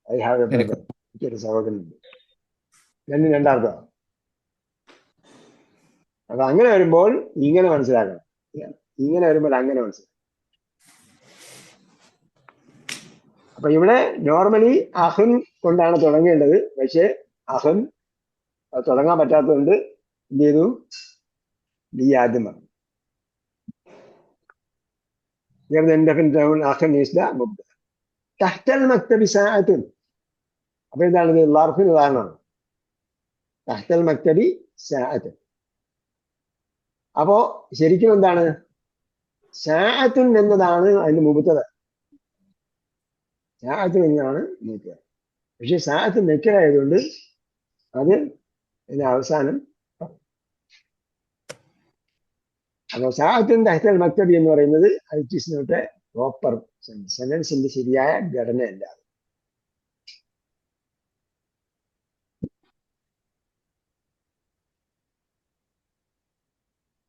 ഐ ഹാവ് എ ബ്രദർ, എനിക്കൊരു സഹോദരനുണ്ട്. രണ്ടാർത്ഥം. അപ്പൊ അങ്ങനെ വരുമ്പോൾ ഇങ്ങനെ മനസ്സിലാക്കണം, ഇങ്ങനെ വരുമ്പോൾ അങ്ങനെ മനസ്സിലാക്കണം. അപ്പൊ ഇവിടെ നോർമലി അഹുൻ കൊണ്ടാണ് തുടങ്ങേണ്ടത്. പക്ഷെ അഹുൻ തുടങ്ങാൻ പറ്റാത്തതുകൊണ്ട് എന്ത് ചെയ്തു, ലീ ആദ്യം പറഞ്ഞു. അഹുൻ ഈസ് ദ മുബ്തദ. തഹ്തൽ മക്തബി സാഅത്തുൻ, അപ്പൊ എന്താണിത്? ലർഫിന് ഉദാഹരണമാണ്. തഹ്തൽ മക്തബി സാഅത്തുൻ. അപ്പോ ശരിക്കും എന്താണ്? സാഅത്തുൻ എന്നതാണ് അതിന് മുബ്തദ. സാഅത്തുൻ എന്നാണ് മുബ്തദ. പക്ഷെ സാഅത്തുൻ നക്കിറായതുകൊണ്ട് അത് ഇതിന്റെ അവസാനം. അപ്പൊ സാഅത്തുൻ തഹ്തൽ മക്തബി എന്ന് പറയുന്നത് it is not a proper സെന്റൻസിന്റെ ശരിയായ ഘടനയല്ല.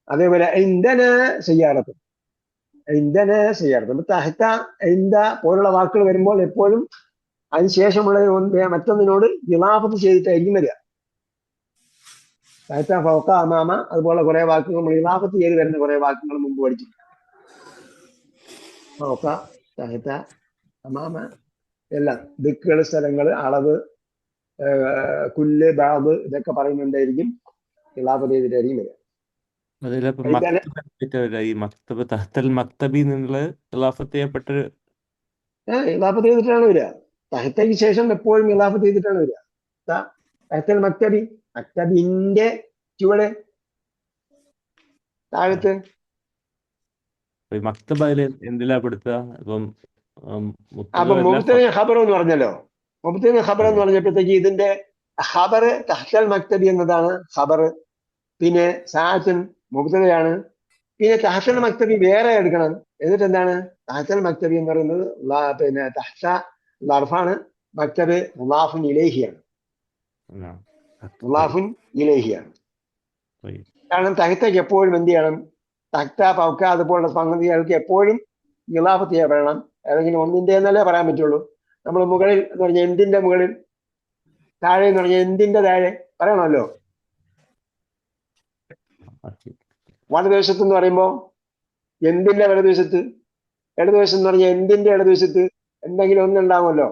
അതേപോലെ ഇന്ധന സയ്യാറത്തും, ഇന്ധന സയ്യാറത്തും തഹ്ത ഇന്ത പോലുള്ള വാക്കുകൾ വരുമ്പോൾ എപ്പോഴും അതിനുശേഷമുള്ള മറ്റൊന്നിനോട് ഇളാഫത്ത് ചെയ്തിട്ടായിരിക്കും വരിക. തഹ്ത, ഫൗക, അമാമ, അതുപോലെ കുറെ വാക്കുകൾ നമ്മൾ ഇളാഫത്ത് ചെയ്ത് വരുന്ന കുറെ വാക്കുകൾ മുമ്പ് പഠിച്ചിട്ടുണ്ട്. ഫൗക, തഹ്ത, അമാമ എല്ലാം ദിക്കുകൾ, സ്ഥലങ്ങൾ, അളവ്, കുല്ല്, ബാബ് ഇതൊക്കെ പറയുന്നുണ്ടായിരിക്കും, ഇളാഫത്ത് ചെയ്തിട്ടായിരിക്കും വരിക. ഈ മക്തബ് തഹ്തൽ മക്തബി എന്നുള്ളത് ഇളാഫത്ത് ചെയ്യപ്പെട്ടൊരു ഇളാഫത്ത് ചെയ്തിട്ടാണ് വരിക. തഹ്തയ്ക്ക് ശേഷം എപ്പോഴും ഇളാഫത്ത് ചെയ്തിട്ടാണ് വരിക. തഹ്തൽ മക്തബി, മക്തബിന്റെ ചുവട് താഴത്ത്. മക്തബ് അതിൽ എന്തിലാ പെടുത്തുക? അപ്പൊ മുബ്തദ ഖബർ എന്ന് പറഞ്ഞല്ലോ. മുബ്തദ ഖബർ എന്ന് പറഞ്ഞപ്പോഴത്തേക്ക് ഇതിന്റെ ഖബർ തഹ്തൽ മക്തബി എന്നതാണ് ഖബർ. പിന്നെ സാഅത്തുൻ മുബ്തദയാണ്. പിന്നെ തഹ്തൽ മക്തബി വേറെ എടുക്കണം. എന്നിട്ട് എന്താണ് തഹ്തൽ മക്തബി എന്ന് പറയുന്നത്? പിന്നെ തഹ്ത ലർഫാണ്, മക്തബ് മുളാഫുൻ ഇലൈഹിയാണ്. മുളാഫുൻ ഇലൈഹിയാണ്. കാരണം തഹ്തയ്ക്ക് എപ്പോഴും എന്ത് ചെയ്യണം? തഹ്ത, ഫൗക അതുപോലുള്ള സംഗതികൾക്ക് എപ്പോഴും ഇളാഫത്ത് ചെയ്യപ്പെടണം. ഏതെങ്കിലും ഒന്നിന്റെ എന്നല്ലേ പറയാൻ പറ്റുള്ളൂ. നമ്മൾ മുകളിൽ എന്ന് പറഞ്ഞാൽ എന്തിന്റെ മുകളിൽ, താഴെ എന്ന് പറഞ്ഞാൽ എന്തിന്റെ താഴെ പറയണമല്ലോ. വലതുവശത്ത് എന്ന് പറയുമ്പോൾ എന്തിന്റെ വലതുവശത്ത്, ഇടതുവശം എന്ന് പറഞ്ഞാൽ എന്തിന്റെ ഇടതുവശത്ത് എന്തെങ്കിലും ഒന്നുണ്ടാവുമല്ലോ.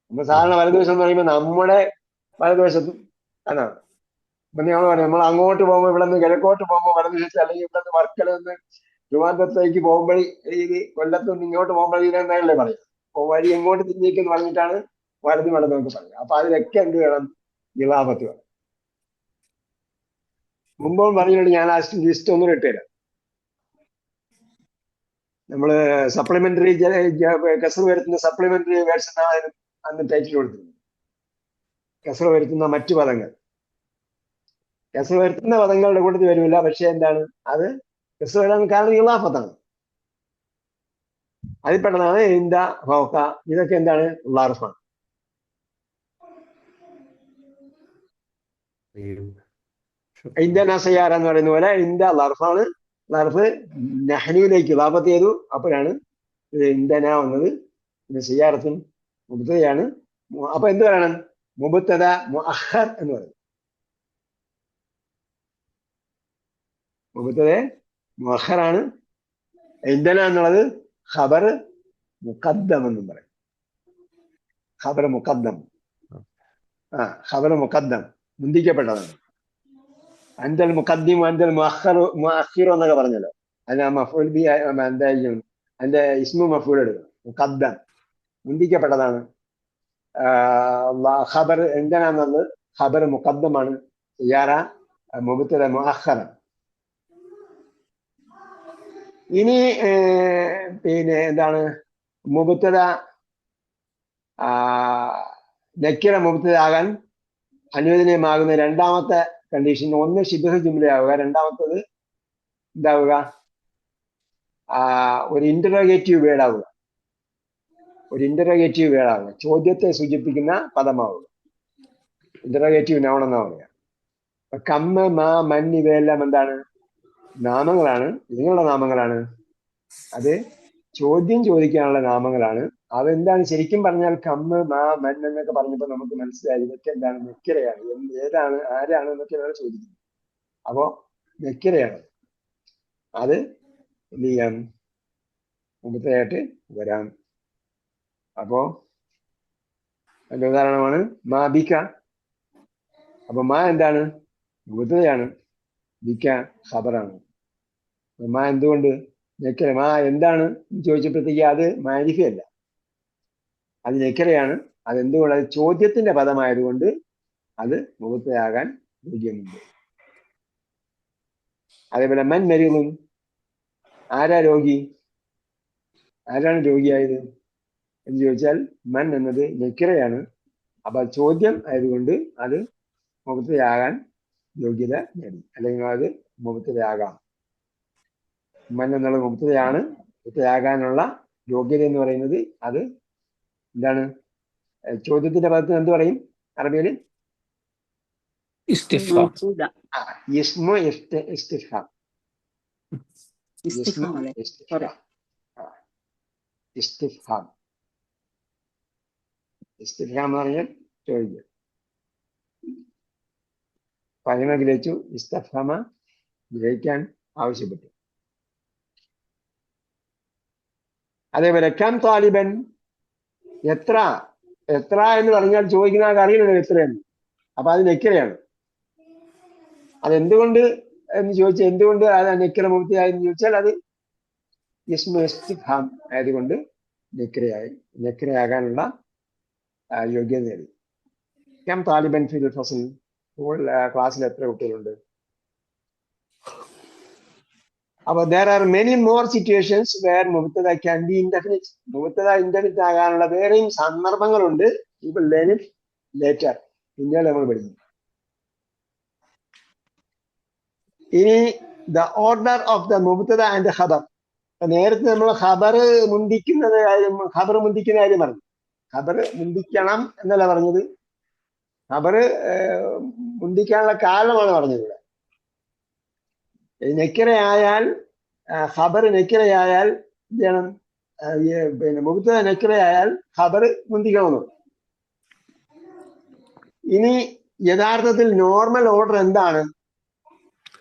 നമ്മൾ സാധാരണ വലതുവശം എന്ന് പറയുമ്പോൾ നമ്മുടെ വലതുവശത്ത് ആണ്. ഇപ്പൊ ഞങ്ങൾ പറയാം, നമ്മൾ അങ്ങോട്ട് പോകുമ്പോൾ ഇവിടെ നിന്ന് കിഴക്കോട്ട് പോകുമ്പോൾ വലതുവശത്ത്, അല്ലെങ്കിൽ ഇവിടെ നിന്ന് വർക്കല നിന്ന് ട്രിവാൻഡ്രത്തേക്ക് പോകുമ്പോൾ, ഈ കൊല്ലത്ത് നിന്ന് ഇങ്ങോട്ട് പോകുമ്പോൾ ഇതെന്നല്ലേ പറയും. അപ്പോൾ വഴി എങ്ങോട്ട് തിരിഞ്ഞേക്കെന്ന് പറഞ്ഞിട്ടാണ് വലതും ഇടതുമൊക്കെ പറഞ്ഞു. അപ്പൊ അതിലൊക്കെ എന്ത് വേണം? ഇളാഫത്ത് വേണം. മുമ്പും പറഞ്ഞിട്ടുണ്ട്, ഞാൻ ആ ലിസ്റ്റ് ഒന്നും ഇട്ടുതരാം. നമ്മള് സപ്ലിമെന്ററി കസർ വരുത്തുന്ന സപ്ലിമെന്ററി വേർഡ്സ് എന്നാണ് അന്ന് ടൈറ്റിൽ കൊടുത്തിരുന്നത്. കസർ വരുത്തുന്ന മറ്റു പദങ്ങൾ. കസർ വരുത്തുന്ന പദങ്ങളുടെ കൂട്ടത്തിൽ വരുമില്ല, പക്ഷെ എന്താണ് അത് കസർ വരാൻ കാരണം ഇളാഫത്താണ്. അതിൽപ്പെട്ടതാണ് ഇന്ത, ഫൗക. ഇതൊക്കെ എന്താണ്? ളർഫാണ്. ഇന്ത്യൻ സയ്യാറ എന്ന് പറയുന്ന പോലെ ഇന്ത ലർഫാണ്. ലർഫ് നഹ്നുവിലേക്ക് ഇളാഫത്ത് ചെയ്തു, അപ്പോഴാണ് ഇത് ഇന്ദന വന്നത്. ഇത് സയ്യാറത്തും മുബ്തദയാണ്. അപ്പൊ എന്ത് പറയണം? മുബ്തദ മുഅഖർ എന്ന് പറയും. മുബ്തദ മുഅഖറാണ്. ഇന്ദന എന്നുള്ളത് ഖബർ മുഖദ്ദം എന്നും പറയും. ഖബർ മുഖദ്ദം. ഖബർ മുഖദ്ദം മുന്തിക്കപ്പെട്ടതാണ്. അൻതൽ മുഖദ്ദിം അൻതൽ മുഅഖിർ എന്നൊക്കെ പറഞ്ഞല്ലോ. അതിന് മഫ്ഊൽ ബി എന്തായിരിക്കും? അതിന്റെ ഇസ്മു മഫ്ഊൽ എടുക്കണം. മുഖദ്ദം മുന്തിക്കപ്പെട്ടതാണ്. ഖബർ എന്തിനാന്നുള്ളത് ഖബർ മുഖദ്ദമാണ്. സിയാറ മുബ്തദ മുഅഖറ. ഇനി പിന്നെ എന്താണ്? മുബ്തദ നക്കിറ മുബ്തദ ആകാൻ അനുവദനീയമാകുന്ന രണ്ടാമത്തെ കണ്ടീഷൻ, ഒന്ന് ശിബ്ഹ് ജുംലയാവുക, രണ്ടാമത്തത് എന്താവുക? ഒരു ഇന്ററോഗേറ്റീവ് വേർഡ് ആവുക. ഒരു ഇന്ററോഗേറ്റീവ് വേർഡ് ആവുക, ചോദ്യത്തെ സൂചിപ്പിക്കുന്ന പദമാവുക. ഇന്ററോഗേറ്റീവ് നൗൺ എന്നാ പറയുക. കമ്മ, മാ, മൻ ഇവയെല്ലാം എന്താണ്? നാമങ്ങളാണ്. നിങ്ങളുടെ നാമങ്ങളാണ്. അത് ചോദ്യം ചോദിക്കാനുള്ള നാമങ്ങളാണ്. അതെന്താണ്? ശരിക്കും പറഞ്ഞാൽ കമ്മ്, മാ, മൻ എന്നൊക്കെ പറഞ്ഞപ്പോൾ നമുക്ക് മനസ്സിലായി ഇതൊക്കെ എന്താണ്? നെക്കിറയാണ്. ഏതാണ്, ആരാണ് എന്നൊക്കെയാണ് ചോദിക്കുന്നത്. അപ്പോ നെക്കിറയാണ്. അത് എന്ത് ചെയ്യാം? മുമ്പത്തെയായിട്ട് വരാം. അപ്പോ അതിന്റെ ഉദാഹരണമാണ് മാ ബിക്ക. അപ്പൊ മാ എന്താണ്? മുബത്തദയാണ്. ബിക്ക ഖബറാണ്. മാ എന്തുകൊണ്ട് നെക്കിറ? മാ എന്താണ് ചോദിച്ചപ്പോഴത്തേക്ക് അത് മാരിഫയല്ല, അത് നെക്കിറയാണ്. അതെന്തുകൊണ്ട്? അത് ചോദ്യത്തിന്റെ പദമായതുകൊണ്ട് അത് മുബത്തദയാകാൻ യോഗ്യമുണ്ട്. അതേപോലെ മൻ മരീളുൻ, ആരാ രോഗി? ആരാണ് രോഗിയായത് എന്ന് ചോദിച്ചാൽ മൻ എന്നത് നെക്കിറയാണ്. അപ്പൊ ചോദ്യം ആയതുകൊണ്ട് അത് മുബത്തദയാകാൻ യോഗ്യത നേടി, അല്ലെങ്കിൽ അത് മുബത്തദയാകാം. മൻ എന്നുള്ള മുബത്തദയാണ്. മുബത്തദയാകാനുള്ള യോഗ്യത എന്ന് പറയുന്നത് അത് എന്താണ്? ചോദ്യത്തിന്റെ പദത്തിന് എന്ത് പറയും അറബിയിൽ? ഇസ്തിഫ്ഹാം. ഇസ്മു ഇസ്തിഫ്ഹാം. ഇസ്തിഫ്ഹാം. ഇസ്തിഫ്ഹാം എന്ന് പറഞ്ഞാൽ ചോദിക്കുക. ഫഹിമ ഗ്രഹിച്ചു, ഇസ്തഫഹമ ഗ്രഹിക്കാൻ ആവശ്യപ്പെട്ടു. അതേപോലെ കം താലിബൻ, എത്ര. എത്ര എന്ന് പറഞ്ഞാൽ ചോദിക്കുന്ന ആൾക്ക് അറിയില്ലല്ലോ എത്രയെന്ന്. അപ്പൊ അത് നെക്കിറയാണ്. അതെന്തുകൊണ്ട് എന്ന് ചോദിച്ചാൽ, എന്തുകൊണ്ട് അത് നെക്കിറ മുബ്തദയായെന്ന് ചോദിച്ചാൽ അത് ഇസ്മു ഇസ്തിഫ്ഹാം ആയതുകൊണ്ട് നെക്കിറയാകാനുള്ള യോഗ്യത നേടി. കം താലിബൻ ഫിൽ ഫസ്ൽ, ക്ലാസ്സിൽ എത്ര കുട്ടികളുണ്ട്? അപ്പൊ there are many more situations where മുബ്തദ can be indefinite. മുബ്തദ ഇൻഡെഫിനിറ്റ് ആകാനുള്ള വേറെയും സന്ദർഭങ്ങളുണ്ട്. We will learn it later. പിന്നീട് നമ്മൾ പഠിക്കും. ഇനി the order of the മുബ്തദ and the ഖബർ. നേരത്തെ നമ്മൾ ഖബർ മുന്തിക്കുന്ന കാര്യം പറഞ്ഞു. ഖബർ മുന്തിക്കണം എന്നല്ല പറഞ്ഞത്, ഖബർ മുന്തിക്കാനുള്ള കാരണമാണ് പറഞ്ഞത്. ഇവിടെ നെക്കിറയായാൽ, ഖബർ നെക്കിറയായാൽ എന്ത് ചെയ്യണം? പിന്നെ മുബ്തദ നെക്കിറയായാൽ ഖബർ മുന്തിക്കണമെന്ന്. ഇനി യഥാർത്ഥത്തിൽ നോർമൽ ഓർഡർ എന്താണ്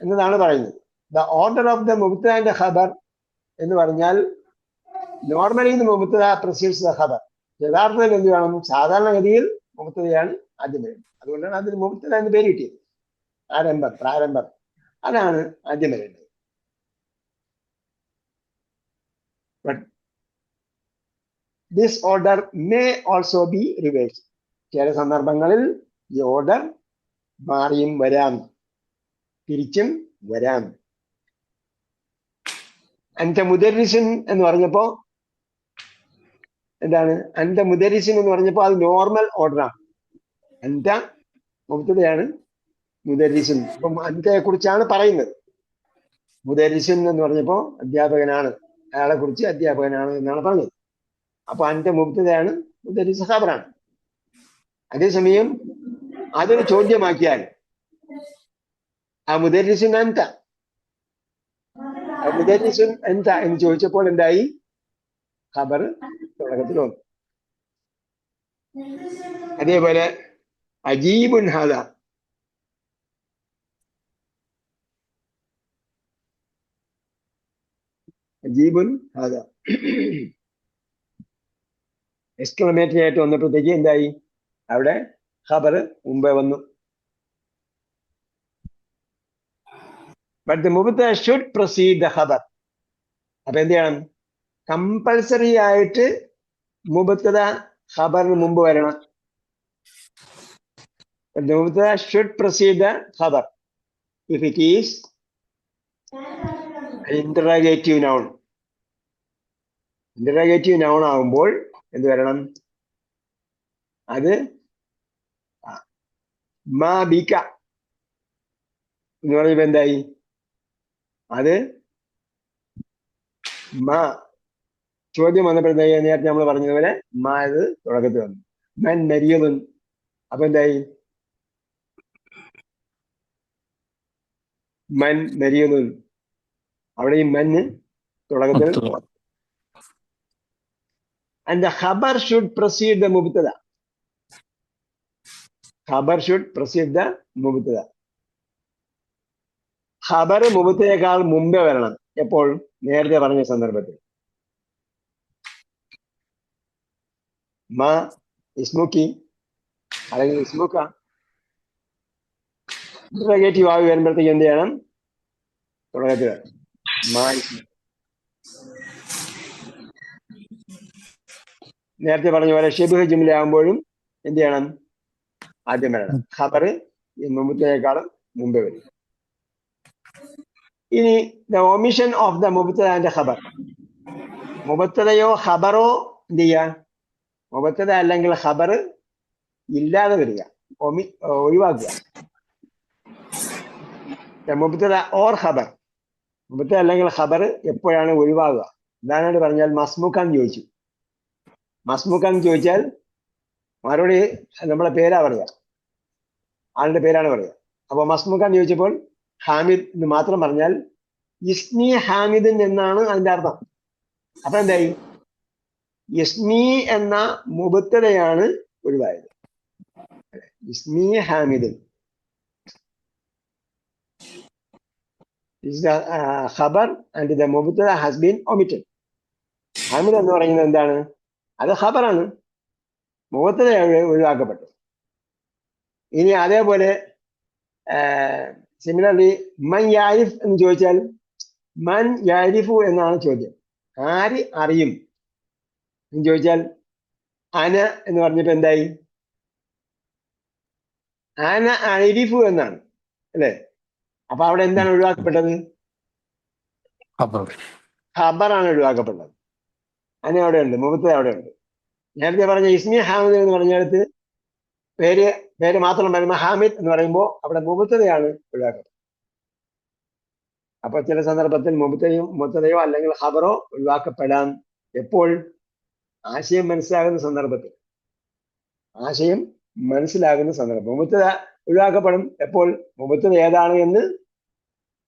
എന്നതാണ് പറയുന്നത്. ദ ഓർഡർ ഓഫ് ദ മുബ്തദ ആൻഡ് ഖബർ എന്ന് പറഞ്ഞാൽ, നോർമലി മുബ്തദ പ്രസീഡ്സ് ദ ഖബർ. യഥാർത്ഥത്തിൽ എന്ത് വേണം? സാധാരണഗതിയിൽ മുബ്തദയാണ് ആദ്യം വരുന്നത്. അതുകൊണ്ടാണ് അതിന് മുബ്തദ എന്ന് പേര് കിട്ടിയത്. പ്രാരംഭം അതാണ് ആദ്യം വരേണ്ടത്. This order may also be reverse. ചില സന്ദർഭങ്ങളിൽ ഈ ഓർഡർ മാറിയും വരാം, തിരിച്ചും വരാം. അൻത മുദരിസിൻ എന്ന് പറഞ്ഞപ്പോ എന്താണ്? അൻത മുദരിസിൻ എന്ന് പറഞ്ഞപ്പോ അത് നോർമൽ ഓർഡറാണ്. അൻത മുബ്തദയാണ്, മുദരിസിൻ അപ്പം അൻതയെ കുറിച്ചാണ് പറയുന്നത്. മുദരിസിൻ എന്ന് പറഞ്ഞപ്പോ അധ്യാപകനാണ്, അയാളെ കുറിച്ച് അധ്യാപകനാണ് എന്നാണ് പറഞ്ഞത്. അപ്പൊ അൻത മുബ്തദയാണ്, മുദരിസ് ഖബറാണ്. അതേസമയം അതൊരു ചോദ്യമാക്കിയാൽ ആ മുദരിസിൻ അൻത, മുദരിസുൻ അൻത എന്ന് ചോദിച്ചപ്പോൾ എന്തായി? ഖബർ തുടക്കത്തിൽ വന്നു. അതേപോലെ അജീബുൻ ഹാദ, അജീബുൻ ഹാദ എക്സ്ക്ലമേറ്ററി ആയിട്ട് വന്നപ്പോഴത്തേക്ക് എന്തായി? അവിടെ ഖബർ മുമ്പേ വന്നു. ബട്ട് ദ മുബ്തദ ഷുഡ് പ്രൊസീഡ് ദ ഖബർ. അപ്പൊ എന്ത് ചെയ്യണം? കമ്പൽസറി ആയിട്ട് മുബ്തദ ഖബറിന് മുമ്പ് വരണം. The mubtada should precede the khabar if it is an interrogative noun. Interrogative noun ആകുമ്പോൾ എന്ത് വരണം? അത് മാ ബിക എന്ന് പറയുമ്പോ എന്തായി? അത് മാ ചോദ്യം വന്നപ്പോഴത്തേക്ക് നേരത്തെ നമ്മൾ പറഞ്ഞതുപോലെ മാ ഇത് തുടക്കത്തിൽ വന്നു. മൻ മരിയതുൻ, അപ്പൊ എന്തായി? മൻ മരിയതുൻ, അവിടെ ഈ മന് തുടക്കത്തിൽ. And the khabar should precede the mubtada. Khabar should precede the mubtada. ഖബർ മുബ്തദയേക്കാൾ മുമ്പേ വരണം. എപ്പോൾ? നേരത്തെ പറഞ്ഞ സന്ദർഭത്തിൽ. മാ ഇസ്മുക്കി അല്ലെങ്കിൽ ഇസ്മുക്ക ഇന്ററഗേറ്റീവ് ആയി വരുമ്പോഴത്തേക്ക് എന്ത് ചെയ്യണം? തുടക്കത്തിൽ മാ ഇസ്മു. നേരത്തെ പറഞ്ഞ പോലെ ഷബീഹ് ജുംല ആകുമ്പോഴും എന്ത് ചെയ്യണം? ആദ്യം വരണം. ഖബർ മുബ്തദയേക്കാളും മുമ്പേ വരും. ഇനി ദ ഒമിഷൻ ഓഫ് ദ മുബ്തദ ആൻഡ് ഖബർ. മുബ്തദയോ ഖബറോ എന്ത് ചെയ്യുക? മുബ്തദ അല്ലെങ്കിൽ ഖബർ ഇല്ലാതെ വരിക, ഒഴിവാക്കുക. മുബ്തദ ഓർ ഖബർ, മുബ്തദ അല്ലെങ്കിൽ ഖബർ എപ്പോഴാണ് ഒഴിവാകുക? ഉദാഹരണമായിട്ട് പറഞ്ഞാൽ മസ്മുഖാൻ ചോദിച്ചു. മസ്മുഖാൻ ചോദിച്ചാൽ മറുപടി നമ്മളെ പേരാ പറയുക, ആളുടെ പേരാണ് പറയുക. അപ്പൊ മസ്മുഖാൻ ചോദിച്ചപ്പോൾ ഹാമിദ് എന്ന് മാത്രം പറഞ്ഞാൽ ഇസ്മി ഹാമിദൻ എന്നാണ് അതിന്റെ അർത്ഥം. അപ്പൊ എന്തായി? ഇസ്മി എന്ന മുബ്തദയാണ് ഒഴിവായത്. ഇസ്മി ഹാമിദൻ. ഖബർ ആൻഡ് ദ മുബ്തദ ഹാസ് ബീൻ ഒമിറ്റഡ്. ഹാമിദ് എന്ന് പറയുന്നത് എന്താണ്? അത് ഖബറാണ്, മുബ്തദ ഒഴിവാക്കപ്പെട്ടു. ഇനി അതേപോലെ സിമിലർലി മൻ യാരിഫ് എന്ന് ചോദിച്ചാൽ മൻ യാരിഫു എന്നാണ് ചോദ്യം. ആര് അറിയും എന്ന് ചോദിച്ചാൽ അന എന്ന് പറഞ്ഞപ്പോ എന്തായി? അന അരിഫു എന്നാണ്, അല്ലെ? അപ്പൊ അവിടെ എന്താണ് ഒഴിവാക്കപ്പെട്ടത്? ഖബറാണ് ഒഴിവാക്കപ്പെട്ടത്. അന അവിടെ ഉണ്ട്, മുബ്തദ അവിടെ ഉണ്ട്. നേരത്തെ പറഞ്ഞ ഇസ്മി ഹാമിദ് എന്ന് പറഞ്ഞെടുത്ത് പേര് മാത്രം വരുന്ന ഹാമിദ് എന്ന് പറയുമ്പോൾ അവിടെ മുബ്തദയാണ് ഒഴിവാക്കുന്നത്. അപ്പൊ ചില സന്ദർഭത്തിൽ മുബ്തദയോ അല്ലെങ്കിൽ ഖബറോ ഒഴിവാക്കപ്പെടാം. എപ്പോൾ? ആശയം മനസ്സിലാകുന്ന സന്ദർഭത്തിൽ. ആശയം മനസ്സിലാകുന്ന സന്ദർഭം മുബ്തദ ഒഴിവാക്കപ്പെടും. എപ്പോൾ? മുബ്തദ ഏതാണ് എന്ന്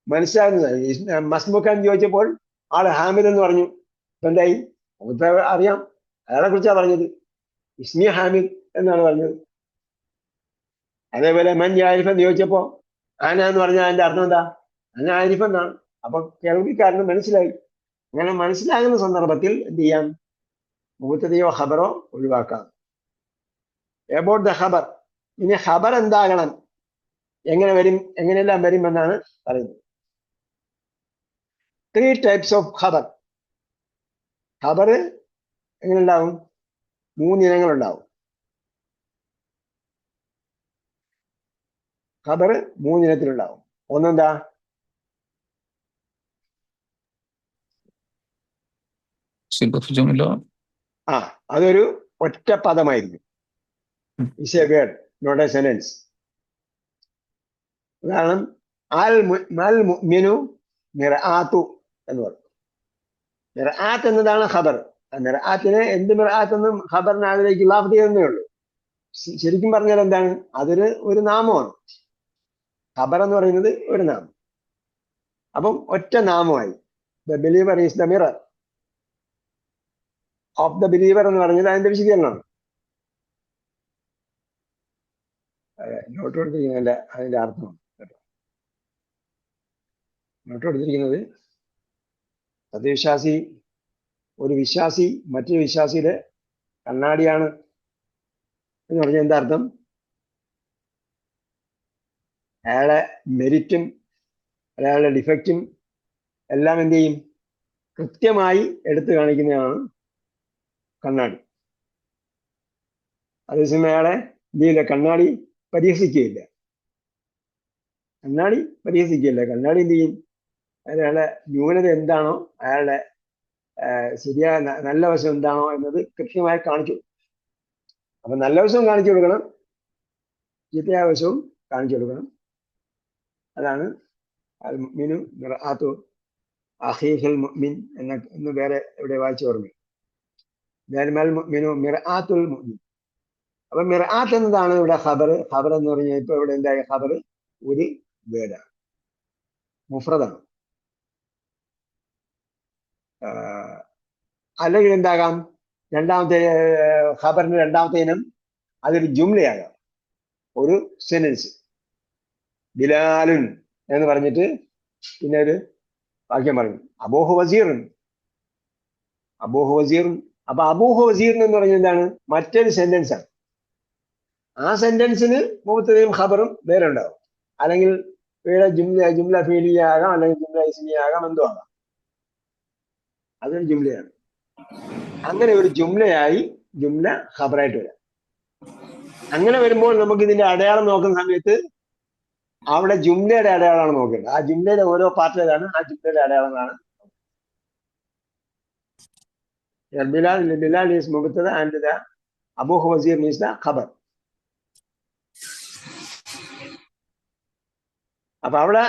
മനസ്സിലാകുന്നത്. മസ്മുഖാൻ ചോദിച്ചപ്പോൾ ആള് ഹാമിദ് എന്ന് പറഞ്ഞു. ഇപ്പൊ എന്തായി? മുബ്തദ അറിയാം, അയാളെ കുറിച്ചാണ് പറഞ്ഞത്. ഇസ്മി ഹാമിദ് എന്നാണ് പറഞ്ഞത്. അതേപോലെ മൻ യാരിഫ് എന്ന് ചോദിച്ചപ്പോ ആന എന്ന് പറഞ്ഞാൽ അതിന്റെ അർത്ഥം എന്താ? അന ആരിഫ് എന്നാണ്. അപ്പൊ കേൾവിക്കാരന് മനസ്സിലായി. അങ്ങനെ മനസ്സിലാകുന്ന സന്ദർഭത്തിൽ എന്ത് ചെയ്യാം? മുബ്തദയോ ഖബറോ ഒഴിവാക്കാം. എബൌട്ട് ദ ഖബർ. ഇനി ഖബർ എന്താകണം, എങ്ങനെ വരും, എങ്ങനെയെല്ലാം വരും എന്നാണ് പറയുന്നത്. 3 types ഓഫ് ഖബർ. ഖബർ എങ്ങനെ ഉണ്ടാവും? മൂന്നിനങ്ങളുണ്ടാവും. ഖബർ മൂന്നിനത്തിലുണ്ടാവും. ഒന്നെന്താ? അതൊരു ഒറ്റ പദമായിരിക്കും. Is a word, not a sentence. ഉദാഹരണം മൽ മുഅ്മിനു മിർആത്തു എന്ന് പറയും. മിർആത്ത് എന്നതാണ് ഖബർ. മിർആത്തിനെ എന്ത് മിർആത്ത് എന്നും ഖബറിനെ അതിലേക്ക് ഇളാഫ് ചെയ്യുന്നേ ഉള്ളൂ. ശരിക്കും പറഞ്ഞാൽ എന്താണ്? ഒരു നാമമാണ്. ഖബർ എന്ന് പറയുന്നത് ഒരു നാമം. അപ്പം ഒറ്റ നാമമായി. The believer is the mirror of the believer എന്ന് പറഞ്ഞത് അതിന്റെ വിശദീകരണമാണ്. നോട്ട് കൊടുത്തിരിക്കുന്നതല്ല അതിന്റെ അർത്ഥം. നോട്ട് കൊടുത്തിരിക്കുന്നത് സത്യവിശ്വാസി ഒരു വിശ്വാസി മറ്റൊരു വിശ്വാസിയുടെ കണ്ണാടിയാണ് എന്ന് പറഞ്ഞാൽ എന്താ അർത്ഥം? അയാളെ മെരിറ്റും അയാളുടെ ഡിഫക്റ്റും എല്ലാം എന്ത് ചെയ്യും? കൃത്യമായി എടുത്തു കാണിക്കുന്നതാണ് കണ്ണാടി. അതേസമയം അയാളെ എന്ത് ചെയ്യില്ല? കണ്ണാടി പരിഹസിക്കുകയില്ല. കണ്ണാടി എന്ത് ചെയ്യും? അയാളുടെ ന്യൂനത എന്താണോ, അയാളുടെ ശരിയായ നല്ല വശം എന്താണോ എന്നത് കൃത്യമായി കാണിച്ചു. അപ്പൊ നല്ല വശവും കാണിച്ചു കൊടുക്കണം, ചീത്തയായ വശവും കാണിച്ചു കൊടുക്കണം. അതാണ് അൽ മുഅ്മിനു മിർആത്തു അഖീഹിൽ മുഅ്മിൻ എന്ന് വേറെ എവിടെ വായിച്ചു ഓർമ്മ. അൽ മുഅ്മിനു മിർആത്തുൽ മുഅ്മിൻ. അപ്പൊ മിർആത്ത് എന്നതാണ് ഇവിടെ ഖബർ. ഖബർ എന്ന് പറഞ്ഞാൽ ഇപ്പൊ ഇവിടെ എന്തായ ഖബർ ഒരു വേർഡാണ്, മുഫ്രദാണ്. അല്ലെങ്കിൽ എന്താകാം? രണ്ടാമത്തെ ഖബറിന്റെ രണ്ടാമത്തെ ഇനം അതൊരു ജുംലയാകാം, ഒരു സെന്റൻസ്. ബിലാലുൻ എന്ന് പറഞ്ഞിട്ട് പിന്നെ ഒരു വാക്യം പറഞ്ഞു, അബൂഹു വസീറുൻ. അപ്പൊ അബൂഹു വസീറിൻ എന്ന് പറഞ്ഞാൽ എന്താണ്? മറ്റൊരു സെന്റൻസ് ആണ്. ആ സെന്റൻസിന് മുബത്തദയും ഖബറും വേറെ ഉണ്ടാവും. അല്ലെങ്കിൽ ജുംല ഫീലിയ ആകാം, അല്ലെങ്കിൽ ജുംല ഇസ്മിയ ആകാം, എന്തോ ആകാം. അതൊരു ജുംലയാണ്. അങ്ങനെ ഒരു ജുംലയായി ജുംല ഖബറായിട്ട് വരാം. അങ്ങനെ വരുമ്പോൾ നമുക്ക് ഇതിന്റെ അടയാളം നോക്കുന്ന സമയത്ത് അവിടെ ജുംലയുടെ അടയാളമാണ് നോക്കേണ്ടത്. ആ ജുംലയുടെ ഓരോ പാർട്ട് ഏതാണ്, ആ ജുംലയുടെ അടയാളങ്ങളാണ്. ബിലാൽ ഈസ് മുബത്തദ ആൻഡ് ദ അബൂഹു വസീർ ഈസ് ദ ഖബർ. അപ്പൊ അവിടെ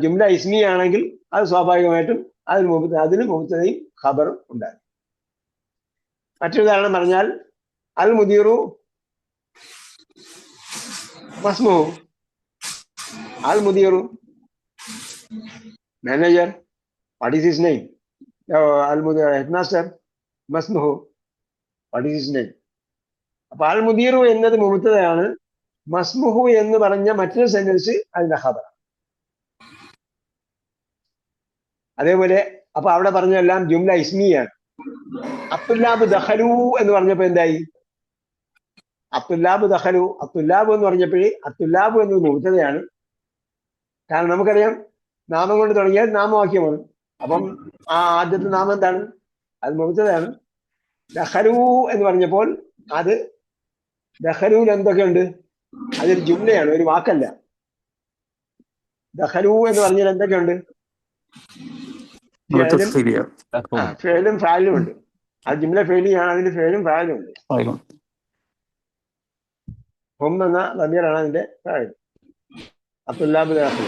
ജുംല ഇസ്മി ആണെങ്കിൽ അത് സ്വാഭാവികമായിട്ടും അതിന് മുബത്തദയും ഖബറും ഉണ്ടാകും. മറ്റൊരു ഉദാഹരണം പറഞ്ഞാൽ അൽ മുദീറു മസ്മുഹു. അൽ മുദീറു manager, what is his name? അൽ മുദീർ ഹെഡ് മാസ്റ്റർ, മസ്മുഹു, വാട്ട് ഈസ് ഹിസ് നെയിം? അപ്പൊ അൽ മുദീറു എന്നത് മുബത്തദയാണ്, മസ്മുഹു എന്ന് പറഞ്ഞ മറ്റൊരു സെന്റൻസ് അതിന്റെ ഖബർ. അതേപോലെ അപ്പൊ അവിടെ പറഞ്ഞെല്ലാം ജുംല ഇസ്മിയാണ്. അബ്ദുല്ലാബ് ദഖലു എന്ന് പറഞ്ഞപ്പോ എന്തായി? അബ്ദുല്ലാബ് ദഖലു. അബ്ദുല്ലാബ് എന്ന് പറഞ്ഞപ്പോഴേ അബ്ദുല്ലാബ് എന്നത് മുബത്തദയാണ്. കാരണം നമുക്കറിയാം നാമം കൊണ്ട് തുടങ്ങിയാൽ നാമവാക്യമാണ്. അപ്പം ആ ആദ്യത്തെ നാമം എന്താണ്? അത് മുബത്തദയാണ്. ദഖലു എന്ന് പറഞ്ഞപ്പോൾ അത് ദഖലൂൽ എന്തൊക്കെയുണ്ട്? അതൊരു ജുംലയാണ്, ഒരു വാക്കല്ല. ദഖലു എന്ന് പറഞ്ഞാൽ എന്തൊക്കെയുണ്ട്? ഫേലും ഫാലും ഉണ്ട്. അത് ജുംല ഫേലിയാണ്, അതിന് ഫേലും ഫാലും ഉണ്ട്. ഹും എന്ന ദമീറാണ് അതിന്റെ ഫായിൽ. അബ്ദുല്ലാബ് ദഖലു.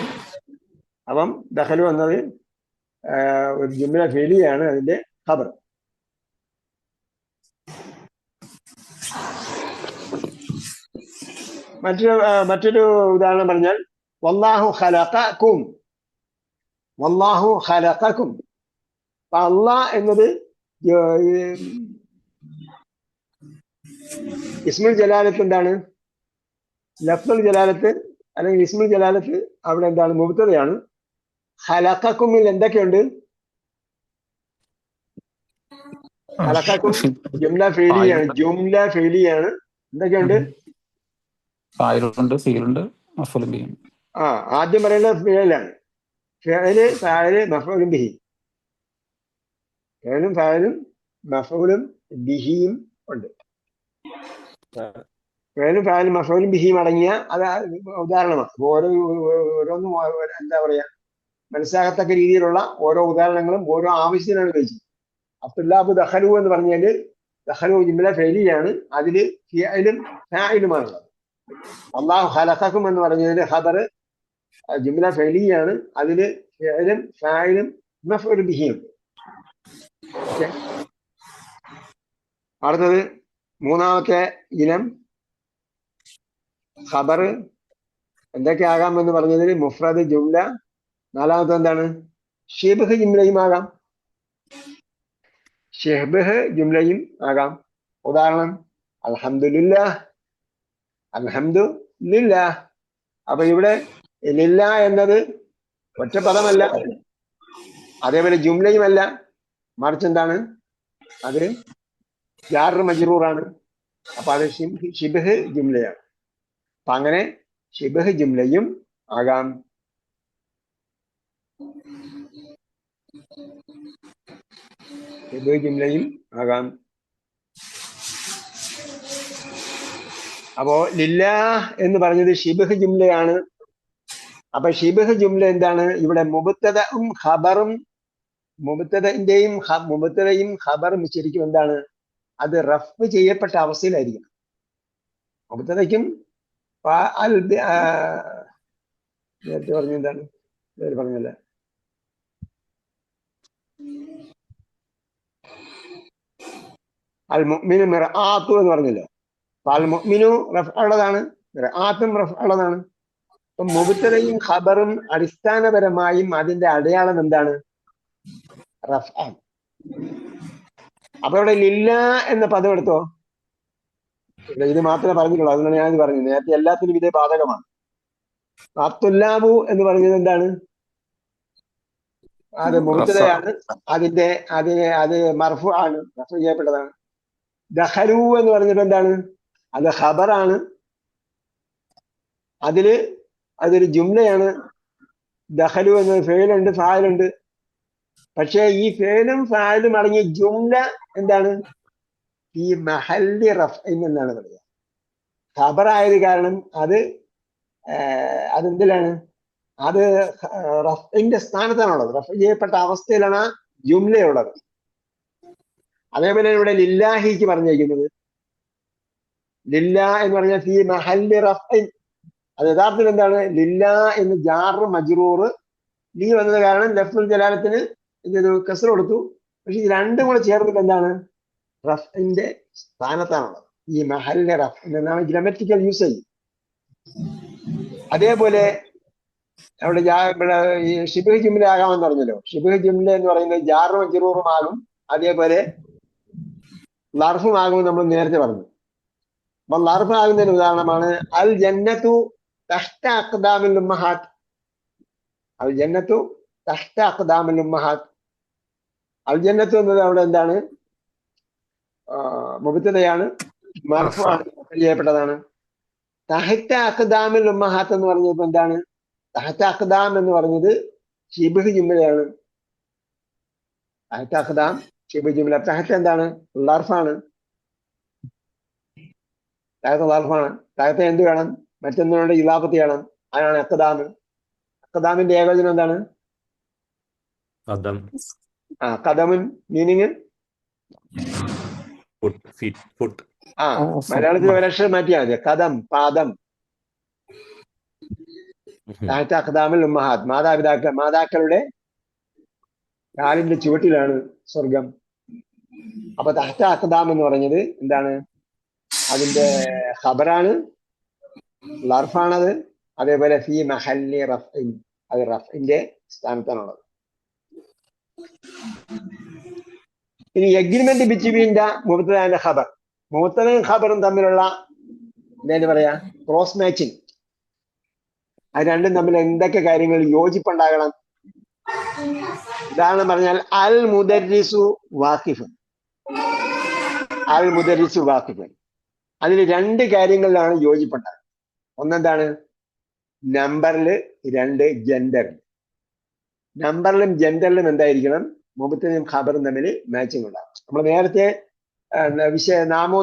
അപ്പം ദഖലു എന്നത് ഒരു ജുംല ഫേലിയാണ്, അതിന്റെ ഖബർ. മറ്റൊരു ഉദാഹരണം പറഞ്ഞാൽ വല്ലാഹു ഖലഖക്കും. വല്ലാഹു ഖലഖക്കും. അള്ളാഹ് എന്നത് ഇസ്മുൽ ജലാലത്ത് എന്താണ്? ലഫ്ദുൽ ജലാലത്ത് അല്ലെങ്കിൽ ഇസ്മുൽ ജലാലത്ത് അവിടെ എന്താണ്? മുബത്തദയാണ്. ഖലഖക്കുമിൽ എന്തൊക്കെയുണ്ട്? ഖലഖക്കും ജുംല ഫെയിലിയാണ്. ജുംല ഫെയിലിയാണ്. എന്തൊക്കെയുണ്ട്? ആദ്യം പറയുന്നത് ഫിഅലാണ്. ഫിഅല്, ഫാഇല്, മഫ്ഊലും ബിഹി. ഫിഅലും ഫാഇലും മഫ്ഊലും ബിഹിയും ഉണ്ട്. ഫേലും ഫാലും മഫൂലും ബിഹിയും അടങ്ങിയ അത് ഉദാഹരണമാണ്. അപ്പൊ ഓരോന്നും എന്താ പറയാ, മനസ്സിലാകത്തക്ക രീതിയിലുള്ള ഓരോ ഉദാഹരണങ്ങളും ഓരോ ആവശ്യത്തിനാണ് ഉപയോഗിച്ചത്. അബ്ദുല്ലാബ് ദഖലു എന്ന് പറഞ്ഞാല് ദഖലു ജിംല ഫെയിലിയാണ്, അതില് ഫിഅലും ഫായിലുമാണുള്ളത്. അല്ലാഹു ഖലഖക്കും എന്ന് പറഞ്ഞതിന് ഖബർ ജിംല ഫെയിലിയാണ്, അതില് ഫിഅലും ഫായിലും മഫ്ഊൽ ബിഹിയും. ഓക്കെ, അടുത്തത് മൂന്നാമത്തെ ഇനം ഖബർ എന്തൊക്കെ ആകാം എന്ന് പറഞ്ഞതിന് മുഫ്രദ്, ജുംല. നാലാമത്തെ എന്താണ്? ഷിബ്ഹ് ജുംലയും ആകാം, ഷിബ്ഹ് ജുംലയും ആകാം. ഉദാഹരണം അൽഹംദുലില്ലാഹ്, അൽഹംദുലില്ലാഹ്. അപ്പൊ ഇവിടെ ലില്ലാ എന്നത് ഒറ്റ പദമല്ല, അതേപോലെ ജുംലയുമല്ല, മറിച്ച് എന്താണ്? അത് ജാർ മജ്റൂറാണ്. അപ്പൊ അത് ഷിബ്ഹ് ജുംലയാണ്. അപ്പൊ അങ്ങനെ ഷിബ്ഹ് ജുംലയും ആകാം. ഷിബ്ഹ് ജുംലയും ആകാം. അപ്പോ ലില്ലാഹ് എന്ന് പറഞ്ഞത് ഷിബ്ഹ് ജുംലയാണ്. അപ്പൊ ഷിബ്ഹ് ജുംല എന്താണ്? ഇവിടെ മുബ്തദഉം ഖബറും, മുബ്തദയും ഖബറും ശരിക്കും എന്താണ്? അത് റഫ് ചെയ്യപ്പെട്ട അവസ്ഥയിലായിരിക്കണം. മുബ്തദയ്ക്കും നേരത്തെ പറഞ്ഞ എന്താണ് പറഞ്ഞല്ല, അൽ മുഅ്മിനു മിർആത്തു എന്ന് പറഞ്ഞല്ലോ. അൽ മുഅ്മിനു റഫ് ഉള്ളതാണ്, മിർആത്തും റഫ് ഉള്ളതാണ്. അപ്പൊ മുബ്തദയും ഖബറും അടിസ്ഥാനപരമായും അതിന്റെ അടയാളം എന്താണ്? റഫ് ആണ്. അപ്പൊ ഇവിടെ ലില്ലാ എന്ന പദം എടുത്തോ, ഇത് മാത്രമേ പറഞ്ഞിട്ടുള്ളൂ, അതുകൊണ്ടാണ് ഞാനിത് പറഞ്ഞത്. നേരത്തെ എല്ലാത്തിനും ഇതേ ബാധകമാണ്. അബ്ദുല്ലാബു എന്ന് പറഞ്ഞത് എന്താണ്? അത് മുബ്തദയാണ്, അത് മർഫു ആണ്, മർഫു ചെയ്യപ്പെട്ടതാണ്. ദഖലു എന്ന് പറഞ്ഞത് എന്താണ്? അത് ഖബറാണ്, അതൊരു ജുംലയാണ്. ദഖലു എന്ന ഫേലുണ്ട്, ഫായിലുണ്ട്. പക്ഷേ ഈ ഫേലും ഫായിലും അടങ്ങിയ ജുംല എന്താണ്? ഈ മഹല്ലി റഫ്ഇൻ എന്നാണ് പറയുക. ഖബറായത് കാരണം അതെന്തിലാണ്? അത് റഫ്ഇന്റെ സ്ഥാനത്താണുള്ളത്, റഫ് ചെയ്യപ്പെട്ട അവസ്ഥയിലാണ് ആ ജുംലയുള്ളത്. അതേപോലെ ഇവിടെ ലില്ലാഹിക്ക് പറഞ്ഞിരിക്കുന്നത്, ലില്ലാ എന്ന് പറഞ്ഞാൽ ഫീ മഹല്ലി റഫ്ഇൻ, അത് യഥാർത്ഥത്തിൽ എന്താണ്? ലില്ലാ എന്ന് ജാർ മജ്റൂർ ലീ വന്നത് കാരണം ലഫ്ദുൽ ജലാലത്തിന് എന്തൊരു കസ്ർ കൊടുത്തു. പക്ഷെ ഇത് രണ്ടും കൂടെ ചേർന്നിട്ട് എന്താണ്? റഫ്ഇന്റെ സ്ഥാനത്താണുള്ളത്. ഈ മഹല്ലി റഫ് എന്നാണ് ഗ്രമറ്റിക്കൽ യൂസേജ്. അതേപോലെ അവിടെ ഈ ഷിബ്ഹ് ജുംല ആകാമെന്ന് പറഞ്ഞല്ലോ. ഷിബ്ഹ് ജുംല എന്ന് പറയുന്നത് ജാർ മജ്റൂറും ആകും, അതേപോലെ ലർഫും ആകുമെന്ന് നമ്മൾ നേരത്തെ പറഞ്ഞു. അപ്പൊ ലർഫ് ആകുന്നതിന് ഉദാഹരണമാണ് അൽ ജന്നത്തു തഹ്ത അഖ്ദാമിൽ ഉമ്മഹാത്ത്. അൽ ജന്നത്തു തഹ്ത അഖ്ദാമിൽ ഉമ്മഹാത്ത്. അൽ ജന്നത്തു എന്നത് അവിടെ എന്താണ്? മുബ്തദയാണ്, മർഫു ആണ്, ചെയ്യപ്പെട്ടതാണ്. തഹ്ത അഖ്ദാമിൽ ഉമ്മഹാത്ത് എന്ന് പറഞ്ഞപ്പോ എന്താണ്? തഹ്ത അഖ്ദാം എന്ന് പറഞ്ഞത് ഷിബ്ഹ് ജുംലയാണ്. തഹ്ത അഖ്ദാം ഷിബ്ഹ് ജുംല. തഹ്ത എന്താണ്? ലർഫാണ്, തഹ്ത ലർഫാണ്. തഹ്ത എന്ത് വേണം? മറ്റൊന്നിനോട് ഇലാഫത്ത് ചെയ്യണം, അതാണ് അഖ്ദാം. അഖ്ദാമിന്റെ ഏകവചനം എന്താണ്? ഖദമുൻ മീനിങ് മലയാളത്തിൽ ഒരക്ഷരം മാറ്റിയാൽ മതി, ഖദം, പാദം. തഹ്ത അഖ്ദാമിൽ ഉമ്മഹാത്ത്, മാതാക്കളുടെ കാലിന്റെ ചുവട്ടിലാണ് സ്വർഗം. അപ്പൊ തഹ്ത അഖ്ദാം എന്ന് പറഞ്ഞത് എന്താണ്? അതിന്റെ ഖബറാണ്, ലർഫാണത്. അതേപോലെ ഫീ മഹല്ലി റഫ്ഇൻ, അത് റഫ്ഇന്റെ സ്ഥാനത്താണുള്ളത്. ഇനി എഗ്രിമെന്റ് ബിറ്റ്വീൻ ദ മുബ്തദ ആൻഡ് ഖബർ, മുബ്തദയും ഖബറും തമ്മിലുള്ള എന്താ പറയാ, ക്രോസ് മാച്ചിങ്. അത് രണ്ടും തമ്മിൽ എന്തൊക്കെ കാര്യങ്ങൾ യോജിപ്പുണ്ടാകണം? ഉദാഹരണം പറഞ്ഞാൽ അൽ മുദർരിസു വാഖിഫുൻ, അൽ മുദർരിസു വാഖിഫുൻ. അതിൽ രണ്ട് കാര്യങ്ങളിലാണ് യോജിപ്പുണ്ടാകുന്നത്. ഒന്നെന്താണ്? നമ്പറില്, രണ്ട് ജെൻഡറിൽ. നമ്പറിലും ജെൻഡറിലും എന്തായിരിക്കണം? മുബ്തദയും ഖബറും തമ്മിൽ മാച്ചിങ് ഉണ്ടാകും. നമ്മൾ നേരത്തെ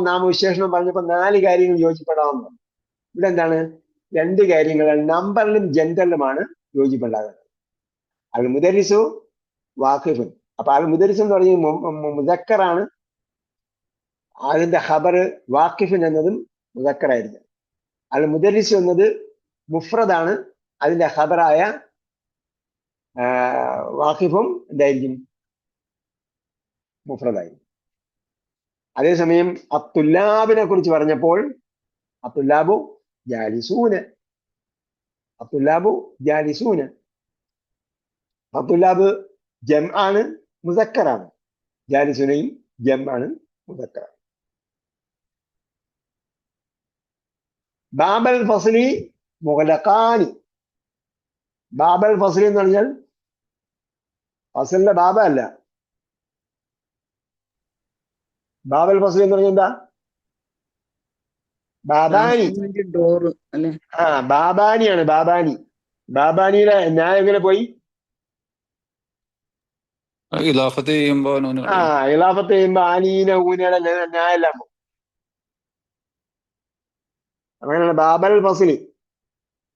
നാമവിശേഷണം പറഞ്ഞപ്പോൾ 4 കാര്യങ്ങൾ യോജിപ്പെടാവുന്നു. ഇവിടെ എന്താണ്? 2 കാര്യങ്ങൾ നമ്പറിലും ജെൻഡറിലുമാണ് യോജിപ്പുണ്ടാകുന്നത്. അൽ മുദരിസു വാഖിഫുൻ. അപ്പൊ അൽ മുദരിസ് എന്ന് പറഞ്ഞത് മുദക്കറാണ്. അതിന്റെ ഖബർ വാഖിഫുൻ എന്നതും മുദക്കറായിരുന്നു. അൽ മുദരിസ് എന്നത് മുഫ്രദാണ്. അതിന്റെ ഖബറായ വാഖിഫും എന്തായിരിക്കും? മുഫ്രദായിരിക്കും. അതേസമയം അത്തുല്ലാബിനെ കുറിച്ച് പറഞ്ഞപ്പോൾ അത്തുല്ലാബു ജാലിസൂന, അത്തുല്ലാബു ജാലിസൂന. അത്തുല്ലാബ് ജം ആണ്, മുദക്കറാണ്. ജാലിസൂനയും ജം ആണ്, മുദക്കറാണ്. ബാബൽ ഫസ്ലി മുഗലഖാനി. ബാബൽ ഫസ്ലി എന്ന് പറഞ്ഞാൽ ഫസലിന്റെ ബാബ അല്ല. ബാബൽ ഫസ്ലി എന്ന് പറഞ്ഞാൽ എന്താ? ബാബാനി. ഡോർ അല്ലെ? ബാബാനിയാണ്. ബാബാനിയുടെ ന്യായം എങ്ങനെ പോയി? ഇലാഫത്ത് ചെയ്യുമ്പോ ഇലാഫത്ത് ചെയ്യുമ്പോ ആനീന ഊനയുടെ ന്യായമെല്ലാം പോകും. അങ്ങനെയാണ് ബാബൽ ഫസ്ലി,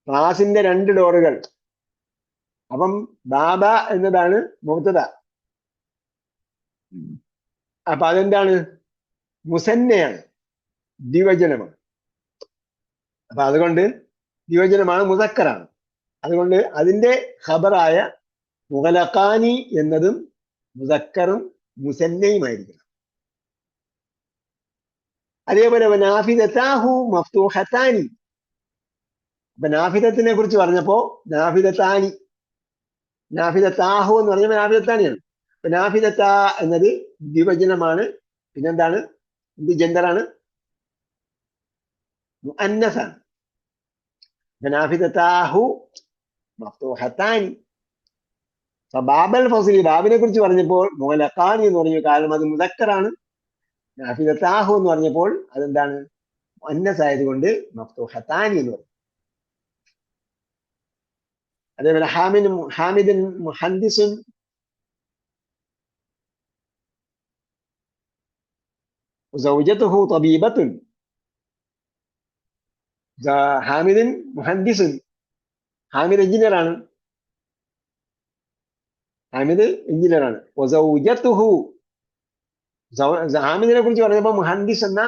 ക്ലാസിന്റെ 2 ഡോറുകൾ. അപ്പം ബാബ എന്നതാണ് മുബ്തദ. അപ്പൊ അതെന്താണ്? മുസന്നയാണ്, ദ്വിവചനമാണ്. അപ്പൊ അതുകൊണ്ട് ദ്വിവചനമാണ്, മുദക്കറാണ്. അതുകൊണ്ട് അതിന്റെ ഖബറായ മുഗലഖാനി എന്നതും മുദക്കറും മുസന്നയുമായിരിക്കണം. അതേപോലെ നാഫിദത്താഹു മഫ്തൂഹത്താനി. അപ്പൊ നാഫിദത്തിനെ കുറിച്ച് പറഞ്ഞപ്പോ നാഫിദത്താനി, നാഫിദത്താഹു എന്ന് പറഞ്ഞപ്പോൾ നാഫിദത്താനിയാണ്. അപ്പൊ നാഫിദത്ത എന്നത് ദ്വിവചനമാണ്. പിന്നെന്താണ്? എന്ത് ജെൻഡറാണ്? മുഅന്നസാണ്. നാഫിദത്താഹു മഫ്തൂഹത്താനി. ബാബൽ ഫസ്ലി, ബാബിനെ കുറിച്ച് പറഞ്ഞപ്പോൾ മുഗലഖാനി എന്ന് പറഞ്ഞു, കാരണം അത് മുദക്കറാണ്. നാഫിദത്താഹു എന്ന് പറഞ്ഞപ്പോൾ അതെന്താണ്? മുഅന്നസ് ആയതുകൊണ്ട് മഫ്തൂഹത്താനി എന്ന് പറഞ്ഞു. അതേപോലെ ഹാമിദുൻ മുഹദ്ദിസുൻ, സൗജത്തുഹു തബീബത്തുൻ. ഹാമിദുൻ മുഹദ്ദിസുൻ, ഹാമിദ് എഞ്ചിനീയറാണ്. ഹാമിദ് എഞ്ചിനീയറാണ്. സൗജത്തുഹു, ഹാമിദിനെ കുറിച്ച് പറഞ്ഞപ്പോൾ മുഹദ്ദിസ് എന്ന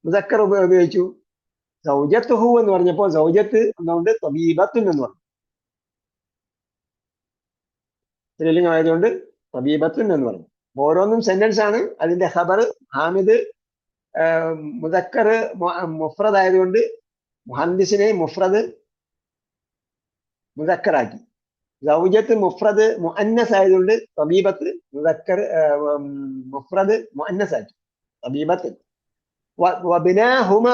മുദക്കർ ഉപയോഗിച്ചു. സൗജത്തുഹു എന്ന് പറഞ്ഞപ്പോൾ സൗജത്ത് എന്നുകൊണ്ട് തബീബത്തുൻ എന്ന് പറഞ്ഞു. സ്ത്രീലിംഗം ആയതുകൊണ്ട് തബീബത്തുൻ എന്ന് പറഞ്ഞു. ഓരോന്നും സെന്റൻസ് ആണ്. അതിന്റെ ഖബർ ഹാമിദ് മുദക്കർ മുഫ്രദ് ആയതുകൊണ്ട് മുഹദ്ദിസിനെ മുഫ്രദ് മുദക്കറാക്കി. സൗജത്ത് മുഫ്രദ് മുഅന്നസ് ആയതുകൊണ്ട് തബീബത്ത് മുദക്കർ മുഫ്രദ് മുഅന്നസ് ആക്കി, തബീബത്ത്. വബിനാഹുമ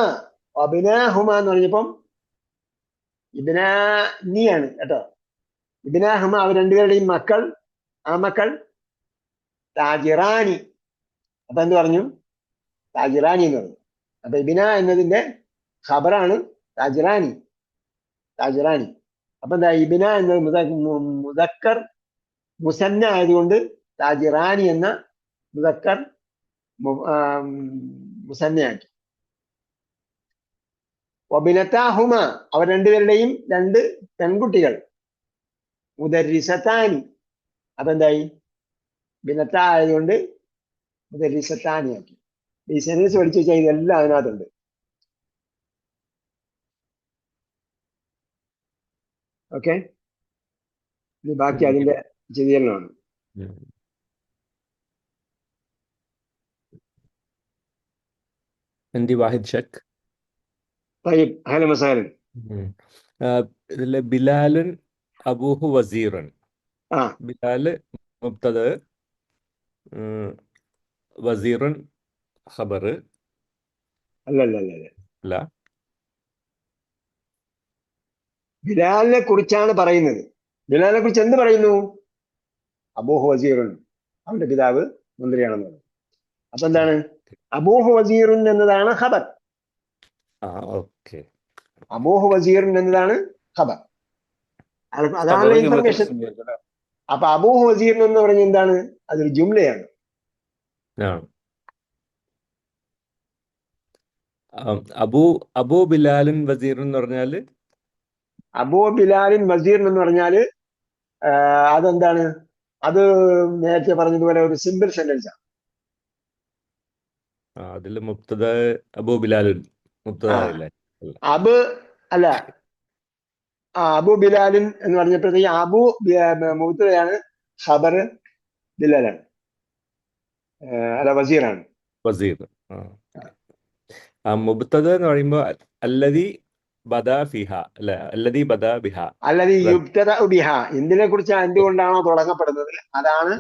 എന്ന് പറഞ്ഞപ്പം ഇബ്നാനിയാണ് കേട്ടോ. ഇബ്നാഹുമ, അവർ 2 പേരുടെയും മക്കൾ, ആ മക്കൾ താജിറാനി. അപ്പൊ എന്ത് പറഞ്ഞു? താജിറാനി എന്ന് പറഞ്ഞു. അപ്പൊ ഇബ്ന എന്നതിന്റെ ഖബറാണ് താജിറാനി. അപ്പൊ എന്താ? ഇബ്ന എന്നത് മുദക്കർ മുസന്ന ആയതുകൊണ്ട് താജിറാനി എന്ന മുദക്കർ മുസന്നയാക്കി. വബിനത്താഹുമ, അവർ 2 പേരുടെയും 2 പെൺകുട്ടികൾ മുദരിസത്താനി. അപ്പൊ എന്തായി? ബിനത്ത ആയതുകൊണ്ട് മുദരിസത്താനി ആക്കി. ഈ സെന്റൻസ് പഠിച്ചു വെച്ചാൽ ഇതെല്ലാം അതിനകത്തുണ്ട്. ഓക്കെ, ഇനി ബാക്കി അതിന്റെ വിശദീകരണമാണ്. عندي واحد شك. طيب اهلا وسهلا. ഇതിലെ ബിലാലുൻ അബൂഹു വസീറൻ. ആ, ബിലാല് മുബ്തദ, വസീറൻ ഖബർ. അല്ല, ബിലാലിനെ കുറിച്ചാണ് പറയുന്നത്. ബിലാലിനെ കുറിച്ച് എന്ത് പറയുന്നു? അബൂഹു വസീറുൻ, അവന്റെ പിതാവ് മന്ത്രിയാണെന്ന് പറഞ്ഞു. അപ്പൊ എന്താണ്? അബൂഹു വസീറുൻ എന്നതാണ് ഖബർ. ഓക്കെ, അബൂഹു വസീറുൻ എന്നതാണ് ഖബർ. അതാണ് ഇൻഫർമേഷൻ. അപ്പൊ അബൂഹു വസീറിൻ എന്ന് പറഞ്ഞ എന്താണ്? അതൊരു ജുംലയാണ്. അബു അബു ബിലാലിൻ വസീർ എന്ന് പറഞ്ഞാല് അബൂ ബിലാലിൻ വസീർ എന്ന് പറഞ്ഞാല് അതെന്താണ്? അത് നേരത്തെ പറഞ്ഞതുപോലെ ഒരു സിമ്പിൾ സെന്റൻസ് ആണ്. അതില് മുബ്തദ അബു ബിലാലുൻ മുബ്തദ ആ ആയില്ലേ? അല്ല. അബ് അല്ല, അബു ബിലാലിൻ എന്ന് പറഞ്ഞപ്പോഴത്തേക്ക് മുബ്തദയാണ്, ഖബർ ബിലാലാണ്, അല്ല വസീറാണ്. വസീർ. മുബ്തദ എന്ന് പറയുമ്പോ അല്ലദി ബദാ ഫിഹ അല്ലെ, അല്ലദി ബദാ ബിഹ. അല്ലാതെ യുബ്തദ ബിഹ, എന്തിനെ കുറിച്ച് എന്തുകൊണ്ടാണോ തുടങ്ങപ്പെടുന്നത് അതാണ്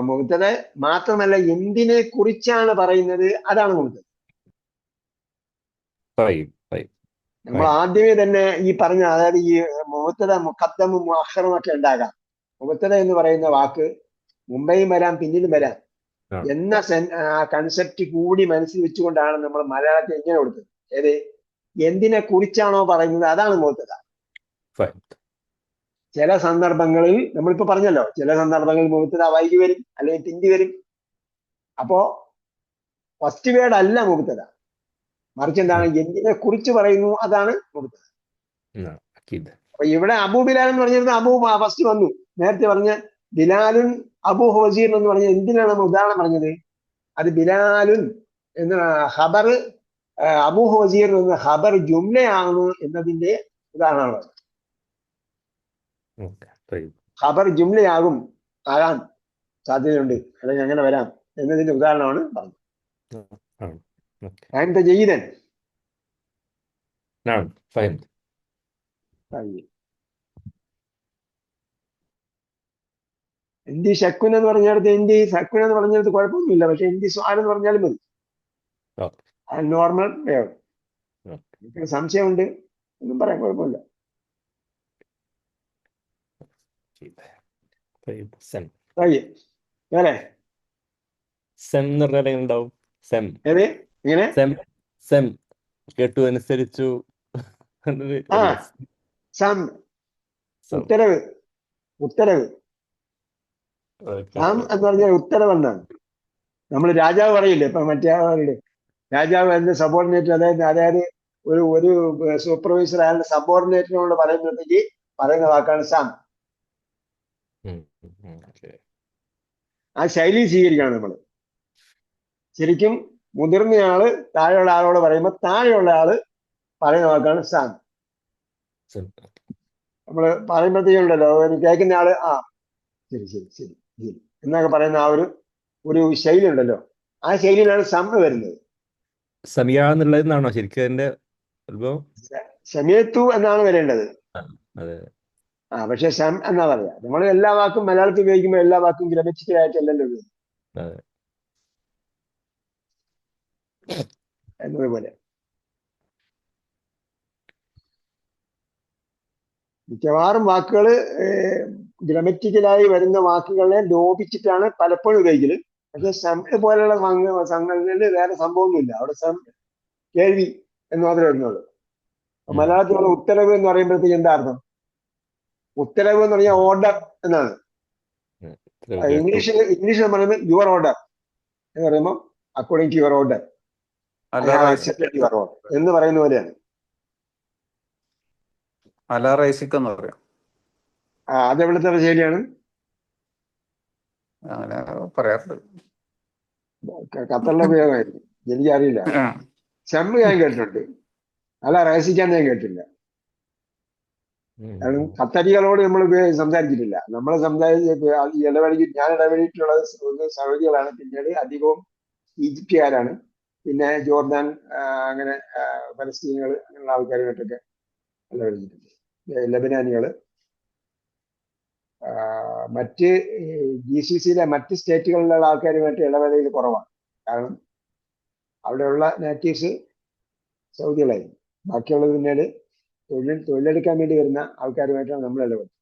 മുബ്തദ. മാത്രമല്ല എന്തിനെ കുറിച്ചാണ് പറയുന്നത് അതാണ് മുബ്തദ. നമ്മൾ ആദ്യമേ തന്നെ ഈ പറഞ്ഞ, അതായത് ഈ മുബ്തദ മുഖദ്ദമും മുഅഖറും ഒക്കെ ഉണ്ടാകാം. മുബ്തദ എന്ന് പറയുന്ന വാക്ക് മുമ്പേയും വരാം പിന്നിലും വരാം എന്ന കൺസെപ്റ്റ് കൂടി മനസ്സിൽ വെച്ചുകൊണ്ടാണ് നമ്മൾ മലയാളത്തിൽ ഇങ്ങനെ കൊടുത്തത്. ഏത് എന്തിനെ കുറിച്ചാണോ പറയുന്നത് അതാണ് മുബ്തദ. ചില സന്ദർഭങ്ങളിൽ നമ്മളിപ്പോ പറഞ്ഞല്ലോ, ചില സന്ദർഭങ്ങളിൽ മുബ്തദ വൈകി വരും അല്ലെങ്കിൽ പിന്തി വരും. അപ്പോ ഫസ്റ്റ് വേർഡ് അല്ല മുബ്തദ, മറിച്ച് എന്താണ്, എന്തിനെ കുറിച്ച് പറയുന്നു അതാണ് മുബ്തദ. അപ്പൊ ഇവിടെ അബൂ ബിലാൽ എന്ന് പറഞ്ഞിരുന്ന അബൂ ഫസ്റ്റ് വന്നു. നേരത്തെ പറഞ്ഞ ബിലാലുൻ അബൂ വസീർ എന്ന് പറഞ്ഞ എന്തിനാണ് നമ്മൾ ഉദാഹരണം പറഞ്ഞത്? അത് ബിലാലുൻ എന്ന ഖബർ, അബൂ വസീർ എന്ന ഖബർ ജുംലയാണ് എന്നതിന്റെ ഉദാഹരണമാണ് പറഞ്ഞത്. ഖബർ ജുംലയാകും, ആകാൻ സാധ്യതയുണ്ട്, അല്ലെങ്കിൽ അങ്ങനെ വരാം എന്നതിന്റെ ഉദാഹരണമാണ് പറഞ്ഞത്. فهمت جيدا؟ نعم فهمت. طيب. എന്തി ശക്കുൻ എന്ന് പറഞ്ഞെടുത്ത്, എന്തി ശക്കുൻ എന്ന് പറഞ്ഞെടുത്ത് കുഴപ്പമൊന്നുമില്ല. പക്ഷെ എന്തി സ്വാൽ എന്ന് പറഞ്ഞാലും മതി, നോർമൽ വേണം. സംശയമുണ്ട് ഒന്നും പറയാൻ കുഴപ്പമില്ല. വേറെ സെം എന്ന് പറഞ്ഞാൽ എങ്ങനെ ഉണ്ടാവും? സെം ഏത് ഇങ്ങനെ സെം സെം കേട്ടു അനുസരിച്ചു. സം ഉത്തരവ്, ഉത്തരവ്. സം എന്ന് പറഞ്ഞാൽ ഉത്തരവെന്നാണ്. നമ്മൾ രാജാവ് പറയില്ലേ, ഇപ്പൊ മറ്റേ രാജാവ് എന്ന സബോർഡിനേറ്റ്, അതായത് ഒരു സൂപ്പർവൈസർ അയാളുടെ സബോർഡിനേറ്റിനോട് പറയുമ്പോഴത്തേക്ക് പറയുന്ന വാക്കാണ് സം. ആ ശൈലി സ്വീകരിക്കണം നമ്മൾ. ശരിക്കും മുതിർന്നയാള് താഴെയുള്ള ആളോട് പറയുമ്പോൾ താഴെയുള്ള ആള് പറയുന്ന വാക്കാണ് സം. നമ്മള് പറയുമ്പോഴത്തേക്കുണ്ടല്ലോ, കേൾക്കുന്ന ആള് ശരി ശരി ശരി ശരി എന്നൊക്കെ പറയുന്ന ആ ഒരു ശൈലി ഉണ്ടല്ലോ, ആ ശൈലിയിലാണ് സം വരുന്നത്. സമിയ എന്നുള്ളതെന്നാണോ ശരിക്കും അതിന്റെ ഉത്ഭവം? സമയത്തു എന്നാണ് വരേണ്ടത്. പക്ഷെ സം എന്നാ പറയാ. നമ്മൾ എല്ലാ വാക്കും മലയാളത്തിൽ ഉപയോഗിക്കുമ്പോൾ എല്ലാ വാക്കും ഗ്രമറ്റിക്കലായിട്ടല്ലല്ലോ എന്നതുപോലെ മിക്കവാറും വാക്കുകൾ ഗ്രമറ്റിക്കലായി വരുന്ന വാക്കുകളെ ലോപിച്ചിട്ടാണ് പലപ്പോഴും ഉപയോഗിക്കല്. പക്ഷെ സം പോലെയുള്ള സംഘടനയിൽ വേറെ സംഭവമൊന്നുമില്ല. അവിടെ സം കേൾവി എന്ന് മാത്രമേ വരുന്നുള്ളൂ. മലയാളത്തിലുള്ള ഉത്തരവ് എന്ന് പറയുമ്പോഴത്തേക്ക് എന്താ അർത്ഥം? ഉത്തരവ് എന്ന് പറഞ്ഞാൽ ഓർഡർ എന്നാണ്. ഇംഗ്ലീഷിൽ പറയുന്നത് യുവർ ഓർഡർ എന്ന് പറയുമ്പോൾ according to your order, your order എന്ന് പറയുന്ന പോലെയാണ്. അതെവിടുത്തെ ശൈലിയാണ്? അങ്ങനെ പറയാറുണ്ട്. ഖത്തറിലെ ഉപയോഗമായിരിക്കും, എനിക്കറിയില്ല. ഷമ്മ് ഞാൻ കേട്ടിട്ടുണ്ട്, അല്ല റഹസിക്കാൻ ഞാൻ കേട്ടില്ല. കാരണം ഖത്തരികളോട് നമ്മൾ സംസാരിച്ചിട്ടില്ല. നമ്മൾ ഞാൻ ഇടപെടിയിട്ടുള്ള സൗദികളാണ്. പിന്നീട് അധികവും ഈജിപ്തുകാരാണ്, പിന്നെ ജോർദാൻ, അങ്ങനെ പലസ്തീനുകൾ, അങ്ങനെയുള്ള ആൾക്കാരുമായിട്ടൊക്കെ ഇടപെടിച്ചിട്ടുണ്ട്. ലബനാനികള്, മറ്റ് GCCയിലെ മറ്റ് സ്റ്റേറ്റുകളിലുള്ള ആൾക്കാരുമായിട്ട് ഇടപെടൽ കുറവാണ്. കാരണം അവിടെയുള്ള നേറ്റീവ്സ് സൗദികളായിരുന്നു. ബാക്കിയുള്ളത് പിന്നീട് തൊഴിലെടുക്കാൻ വേണ്ടി വരുന്ന ആൾക്കാരുമായിട്ടാണ് നമ്മൾ ഇടപെടുന്നത്.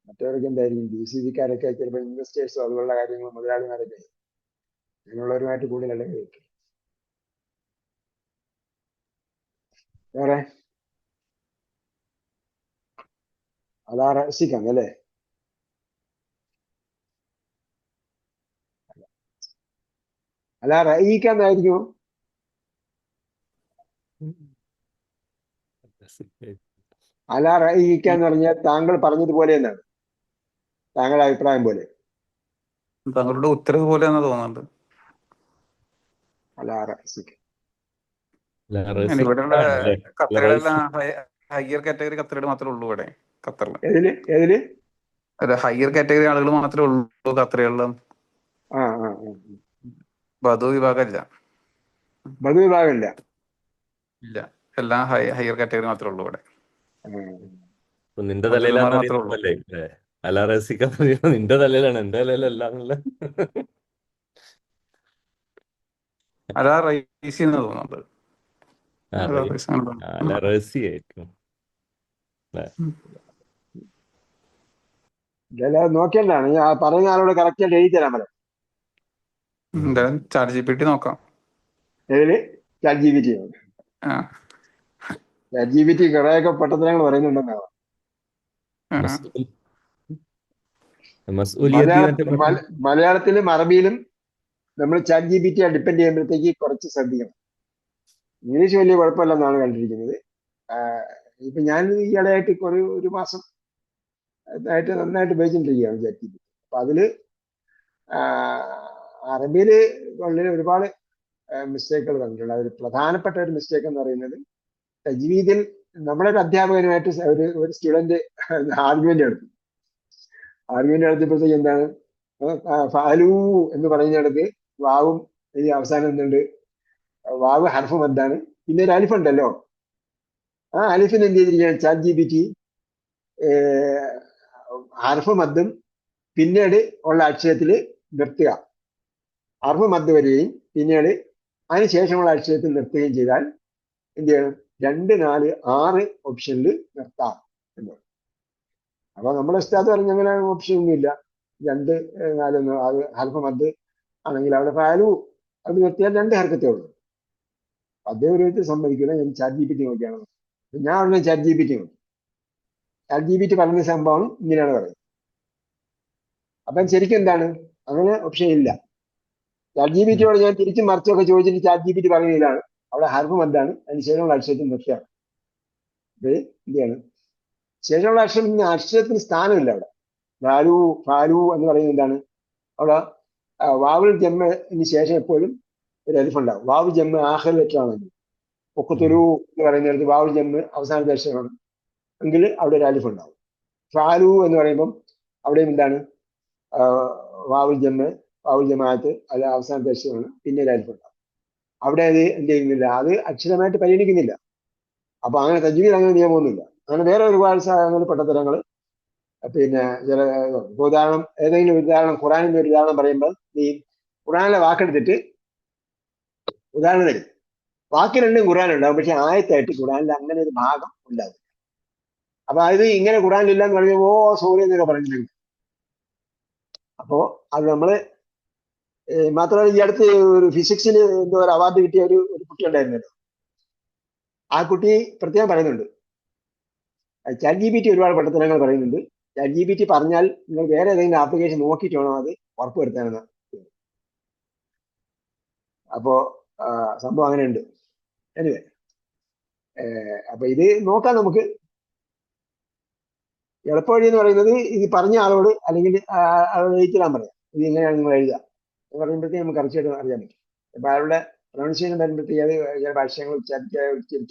മറ്റവരൊക്കെ എന്തായിരിക്കും, GCCക്കാരൊക്കെ ചിലപ്പോൾ ഇൻവെസ്റ്റേഴ്സോ അതുപോലുള്ള കാര്യങ്ങൾ, മുതലാളിമാരൊക്കെ അങ്ങനെയുള്ളവരുമായിട്ട് കൂടുതൽ ഇടപെടും. വേറെ അതാ റഹസിക്കാം അല്ലേ? അല്ല റഹീക്കാന്നായിരിക്കും. അലാ റഅയിക എന്ന് പറഞ്ഞാൽ താങ്കൾ പറഞ്ഞതുപോലെ എന്നാണ്, താങ്കളുടെ അഭിപ്രായം പോലെ. താങ്കളുടെ ഉത്തരവ് പോലെയാണെന്ന് തോന്നുന്നുണ്ട്. അലാ റഅസിക. ഇവിടെയുള്ള അല്ലേ? ഖത്തറിലെല്ലാം ഹയർ കാറ്റഗറി ഖത്തറിയുടെ മാത്രമേ ഉള്ളൂ ഇവിടെ ഖത്തറിൽ. ഏതില്? ഒരു ഹയർ കാറ്റഗറി ആളുകൾ മാത്രമേ ഉള്ളൂ ഖത്തറികളിലും. ആ ബദു വിഭാഗമില്ല. ബദു വിഭാഗമില്ല. ഇല്ല, എല്ലാം ഹയർ കാറ്റഗറി മാത്രമേ ഉള്ളൂ ഇവിടെ. അപ്പൊ നിന്റെ മുസൽമാർ തലയിലാന്ന് മാത്രമേ ഉള്ളൂ. അറിയുന്നല്ലേ അലാ റസിക്ക നിന്റെ തലയിലാണ്, എന്റെ തലയിലല്ല എന്നുള്ള. അലാ റൈസി എന്ന് തോന്നുന്നുണ്ട്. അലാ റൈസി ആണ് അലാ തോന്നുന്നത്. റസി ആയിരിക്കും. നോക്കേണ്ടതാണ്, ഞാൻ പറയുന്ന ആളോട് കറക്റ്റ് ആയിട്ട് എഴുതി തരാൻ പറയാം. എന്തായാലും ചാറ്റ് GPT നോക്കാം. ഏതില്? Chat G P T. ആ, ചാറ്റ് ജി പി ടി കുറെയൊക്കെ പൊട്ടത്തരങ്ങൾ പറയുന്നുണ്ടെന്നാണ്. മലയാളത്തിലും അറബിയിലും നമ്മൾ chat G P T depend ചെയ്യുമ്പോഴത്തേക്ക് കുറച്ച് ശ്രദ്ധിക്കണം. ഇംഗ്ലീഷ് വലിയ കുഴപ്പമില്ലെന്നാണ് കണ്ടിരിക്കുന്നത്. ഇപ്പൊ ഞാൻ ഈയിടെയായിട്ട് ഒരു മാസം ആയിട്ട് നന്നായിട്ട് ഉപയോഗിച്ചിട്ടിരിക്കുകയാണ് ചാറ്റ് ജി പി ടി. അപ്പൊ അതില് അറബിയില് വളരെ ഒരുപാട് മിസ്റ്റേക്കുകൾ കണ്ടിട്ടുണ്ട്. അതിൽ പ്രധാനപ്പെട്ട ഒരു മിസ്റ്റേക്ക് എന്ന് പറയുന്നത്, തജ്വീദിൽ നമ്മുടെ ഒരു അധ്യാപകനുമായിട്ട് ഒരു സ്റ്റുഡന്റ് ആർഗ്യുമെന്റ് നടത്തിയപ്പോഴത്തേക്ക് എന്താണ്, ഫാലു എന്ന് പറയുന്നിടത്ത് വാവും ഈ അവസാനം എന്തുണ്ട്, വാവ് ഹർഫ് മദ്ദാണ്, പിന്നെ ഒരു അലിഫ് ഉണ്ടല്ലോ, ആ അലിഫിന് എന്ത് ചെയ്തിരിക്കുകയാണ് ചാറ്റ് ജി പി ടി ഹർഫ് മദ്ദും പിന്നീട് ഉള്ള അക്ഷരത്തിൽ നിർത്തുക, ഹർഫ് മദ് വരികയും പിന്നീട് അതിനുശേഷമുള്ള അക്ഷരത്തിൽ നിർത്തുകയും ചെയ്താൽ എന്ത് ചെയ്യണം, 2, 4, 6 ഓപ്ഷനിൽ നിർത്താം എന്ന് പറയും. അപ്പൊ നമ്മുടെ ഉസ്താദ് പറഞ്ഞ അങ്ങനെ ഓപ്ഷൻ ഒന്നുമില്ല. 2, 4 അത് ഹർഫ് മദ് ആണെങ്കിൽ അവിടെ ഫാലു അത് നിർത്തിയാൽ 2 ഹർക്കത്തേ ഉള്ളൂ. അദ്ദേഹം ഒരു വിധത്തിൽ സമ്മതിക്കില്ല. ഞാൻ ചാറ്റ് ജി പി ടി നോക്കിയാണ്, ഞാൻ ഉടനെ ചാറ്റ് ജി പി ടി നോക്കി. ചാറ്റ് ജി പി ടി പറഞ്ഞ സംഭവം ഇങ്ങനെയാണ് പറയുന്നത്. അപ്പം ശരിക്കും എന്താണ്, അങ്ങനെ ഓപ്ഷൻ ഇല്ല. ചാറ്റ് ജി പി ടിയോട് ഞാൻ തിരിച്ചും മറിച്ചൊക്കെ ചോദിച്ചിട്ട് ചാറ്റ് ജി പി ടി പറയുന്നതിലാണ് അവിടെ ഹർഫ് മദ്ദാണ്, അതിന് ശേഷമുള്ള അക്ഷരത്തിൽ നിർത്തിയാണ്. ഇത് എന്താണ് ശേഷമുള്ള അക്ഷരം, ഇന്ന് അക്ഷരത്തിന് സ്ഥാനമില്ല അവിടെ. ഫാലു എന്ന് പറയുന്നത് എന്താണ്, അവിടെ വാവുൽ ജമ്മിന് ശേഷം എപ്പോഴും ഒരു അലിഫ് ഉണ്ടാവും. വാവ് ജമ്മ് ആഖിർ ലെറ്റർ ആണെങ്കിൽ, ഒക്കത്തുരു എന്ന് പറയുന്നിടത്ത് വാവുൽ ജമ്മ് അവസാനത്തെ അക്ഷരമാണ് എങ്കിൽ അവിടെ ഒരു അലിഫ് ഉണ്ടാവും. ഫാലു എന്ന് പറയുമ്പം അവിടെയും എന്താണ്, വാവുൽ ജമാഅത്ത് അത് അവസാനത്തെ അക്ഷരമാണ്, പിന്നെ ഒരു അലിഫ് ഉണ്ടാവും. അവിടെ അത് എന്ത് ചെയ്യുന്നില്ല, അത് അക്ഷരമായിട്ട് പരിഗണിക്കുന്നില്ല. അപ്പൊ അങ്ങനെ തജ്വീദ് അങ്ങനെ നിയമമൊന്നുമില്ല. അങ്ങനെ വേറെ ഒരുപാട് അങ്ങനെ പെട്ടത്തരങ്ങൾ. പിന്നെ ചില ഉദാഹരണം, ഏതെങ്കിലും ഒരു ഉദാഹരണം, ഖുറാനിന്റെ ഒരു ഉദാഹരണം പറയുമ്പോൾ ഈ ഖുറാനിലെ വാക്കെടുത്തിട്ട് ഉദാഹരണം തരും. വാക്ക് രണ്ടും ഖുറാനുണ്ടാവും, പക്ഷെ ആയത്തായിട്ട് ഖുറാനിൽ അങ്ങനെ ഒരു ഭാഗം ഉണ്ടാകും. അപ്പൊ അത് ഇങ്ങനെ ഖുറാനിലില്ല എന്ന് പറയുമ്പോൾ സോറി എന്നൊക്കെ പറഞ്ഞിട്ടുണ്ട്. അപ്പോ അത് നമ്മള് മാത്രമല്ല, ഈ അടുത്ത് ഒരു ഫിസിക്സിന് എന്തോ ഒരു അവാർഡ് കിട്ടിയ ഒരു കുട്ടി ഉണ്ടായിരുന്നല്ലോ. ആ കുട്ടി പ്രത്യേകം പറയുന്നുണ്ട്, ചാറ്റ് ജി പി ടി ഒരുപാട് പഠനങ്ങൾ പറയുന്നുണ്ട്. ചാറ്റ് ജി പി ടി പറഞ്ഞാൽ നിങ്ങൾ വേറെ ഏതെങ്കിലും ആപ്ലിക്കേഷൻ നോക്കിയിട്ട് വേണം അത് ഉറപ്പുവരുത്താനെന്ന്. അപ്പോ സംഭവം അങ്ങനെയുണ്ട്. എനിവേ, അപ്പൊ ഇത് നോക്കാം നമുക്ക്. എളുപ്പവഴി എന്ന് പറയുന്നത് ഇത് പറഞ്ഞ ആളോട് അല്ലെങ്കിൽ ആളോട് എഴുതിടാൻ പറയാം, ഇത് എങ്ങനെയാണ് നിങ്ങൾ എഴുതുക എന്ന് പറയുമ്പോഴത്തേക്ക് നമുക്ക് കറക്റ്റായിട്ട് അറിയാൻ പറ്റും. അപ്പൊ അയാളുടെ പ്രൊണൗൺസിയേഷൻ വരുമ്പോഴത്തേക്ക് അത് ചില ഭാഷകൾ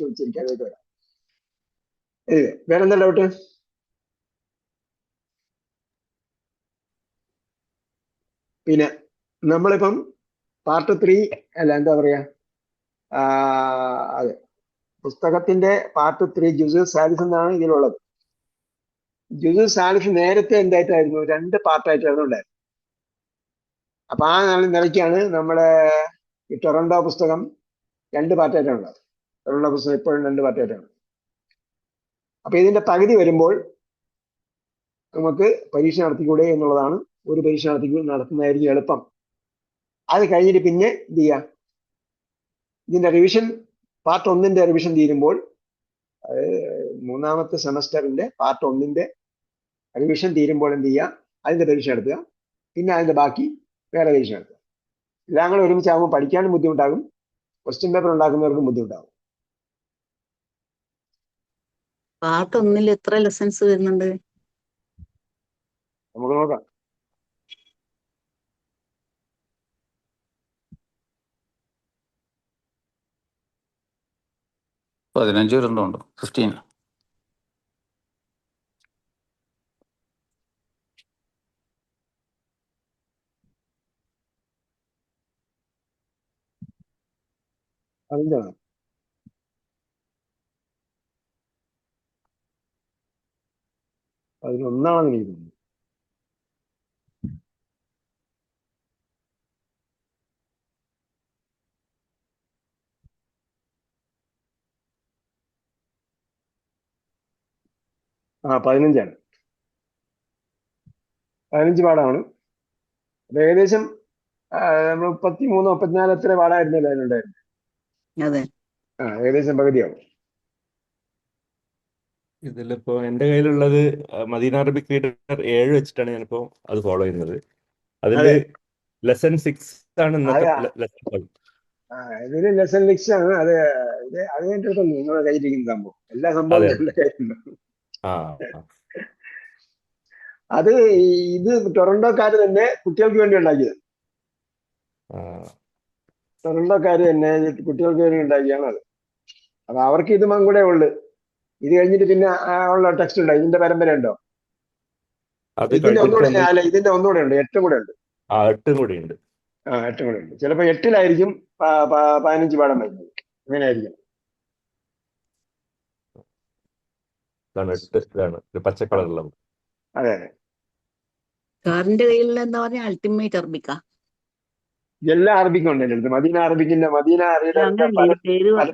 ഉച്ചരിക്കാതെ വരാം. വേറെന്താ ഡൗട്ട്? പിന്നെ നമ്മളിപ്പം പാർട്ട് 3 അല്ല എന്താ പറയാ, അതെ, പുസ്തകത്തിന്റെ പാർട്ട് 3 ജുസ് സാലിസ് എന്നാണ് ഇതിലുള്ളത്. ജുസ് സാലിസ് നേരത്തെ എന്തായിട്ടായിരുന്നു, 2 പാർട്ടായിട്ടായിരുന്നു ഉണ്ടായിരുന്നത്. അപ്പൊ ആ നിലയ്ക്കാണ് നമ്മുടെ ഈ ടൊറന്റോ പുസ്തകം 2 പാർട്ടായിട്ടാണ് ഉള്ളത്. ടൊറന്റോ പുസ്തകം ഇപ്പോഴും 2 പാർട്ടായിട്ടാണ്. അപ്പൊ ഇതിന്റെ പകുതി വരുമ്പോൾ നമുക്ക് പരീക്ഷ നടത്തിക്കൂടെ എന്നുള്ളതാണ്. ഒരു പരീക്ഷ നടത്തുന്നതായിരിക്കും എളുപ്പം. അത് കഴിഞ്ഞിട്ട് പിന്നെ എന്ത് ചെയ്യാം, ഇതിന്റെ റിവിഷൻ പാർട്ട് 1ന്റെ റിവിഷൻ തീരുമ്പോൾ, മൂന്നാമത്തെ സെമസ്റ്ററിന്റെ പാർട്ട് 1ന്റെ റിവിഷൻ തീരുമ്പോൾ എന്ത് ചെയ്യുക, അതിന്റെ പരീക്ഷ നടത്തുക. പിന്നെ അതിന്റെ ബാക്കി വേറെ പരീക്ഷ നടത്തുക. എല്ലാം കൂടെ ഒരുമിച്ചാകുമ്പോൾ പഠിക്കാനും ബുദ്ധിമുട്ടാകും, ക്വസ്റ്റ്യൻ പേപ്പർ ഉണ്ടാക്കുന്നവർക്കും ബുദ്ധിമുട്ടാകും. പാർട്ട് ഒന്നിൽ എത്ര ലെസൺസ് വരുന്നുണ്ട്? നമുക്ക് നോക്കാം. പതിനഞ്ച് വരുന്നുണ്ട്. 15. അതിൻ്റെതാണ്. അതിലൊന്നാണെന്ന് എനിക്ക് തോന്നുന്നു. ആ 15 പാഠമാണ്. അത് ഏകദേശം നമ്മൾ 33 34 എത്ര പാഠമായിരുന്നല്ലോ അതിനുണ്ടായിരുന്നു. അതെ. ഏകദേശം പകുതിയാവും. ഇതിലിപ്പോ എന്റെ കയ്യിലുള്ളത് മദീന അറബിക് റീഡർ 7 വെച്ചിട്ടാണ് ഞാനിപ്പോ അത് ഫോളോ ചെയ്യുന്നത്. അതില് അതെ. ലെസൺ 6 ആണ് ഇന്നത്തെ അത് ലെസൺ. ഇതില് ലെസൺ 6 ആണ്. അത് കഴിഞ്ഞിട്ടുള്ളൂ നിങ്ങളുടെ കയ്യിലിരിക്കുന്ന സംഭവം. എല്ലാ സംഭവവും അതെ. ഞങ്ങളുടെ കയ്യിലുണ്ട്. ആ അത് ഇത് ടൊറന്റോക്കാര് തന്നെ കുട്ടികൾക്ക് വേണ്ടി ഉണ്ടാക്കിയത്. ആ. ടൊറന്റോക്കാര് തന്നെ കുട്ടികൾക്ക് വേണ്ടി ഉണ്ടാക്കിയാണ് അത്. അപ്പൊ അവർക്ക് ഇത് കൂടെ ഉള്ളു. ഇത് കഴിഞ്ഞിട്ട് പിന്നെ ഉള്ള ടെക്സ്റ്റ് ഉണ്ടോ? ഇതിന്റെ പരമ്പര ഉണ്ടോ? അത് ഇതിന്റെ ഒന്നുകൂടെ കഴിഞ്ഞിട്ട് അല്ല, ഇതിന്റെ ഒന്നുകൂടെ ഉണ്ട്. 8 കൂടെ ഉണ്ട്. 8 കൂടി ഉണ്ട്. 8 കൂടെ ഉണ്ട്. ചിലപ്പോ 8-ലായിരിക്കും 15 പാഠം വരുന്നത്. അങ്ങനെയായിരിക്കും. ഇതാണ് 8 ഇതാണ് ഒരു പച്ച കളറുള്ള. അതെ അതെ. സാറിന്റെ കയ്യിലുള്ള എന്താ പറഞ്ഞ അൾട്ടിമേറ്റ് അറബിക്ക? എല്ലാ അറബിക്കും ഉണ്ട് എൻ്റെ അടുത്ത്. മദീന അറബിക്കിന്റെ മദീന റീഡറിന്റെ അങ്ങനല്ലേ ഈ പേര് പല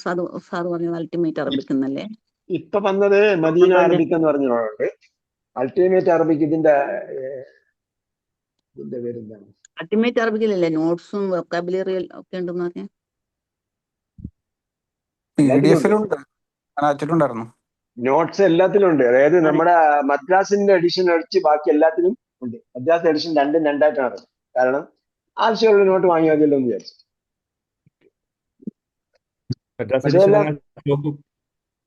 സാറ് പറഞ്ഞത് അൾട്ടിമേറ്റ് അറബിക് എന്നല്ലേ? ഇപ്പൊ വന്നത് മദീന അറബിക് എന്ന് പറഞ്ഞുകൊണ്ട്. അൾട്ടിമേറ്റ് അറബിക് ഇതിന്റെ പേരെന്താണ്? അൾട്ടിമേറ്റ് അറബിക്കിലല്ലേ നോട്ട്സും വൊക്കാബുലറി ഒക്കെ ഉണ്ടെന്ന് പറഞ്ഞ? PDF-ലുണ്ട്. ഞാൻ അയച്ചിട്ടുണ്ടായിരുന്നു. നോട്ട്സ് എല്ലാത്തിലും ഉണ്ട്. അതായത് നമ്മുടെ മദ്രാസിന്റെ എഡിഷൻ ഒഴിച്ച് ബാക്കി എല്ലാത്തിലും ഉണ്ട്. മദ്രാസ് എഡിഷൻ 2 രണ്ടായിട്ടാണ്. കാരണം ആവശ്യമുള്ള നോട്ട് വാങ്ങി മതിയല്ലോ എന്ന് വിചാരിച്ചു. മദ്രാസ് പക്ഷേ എഡിഷൻ എല്ലാം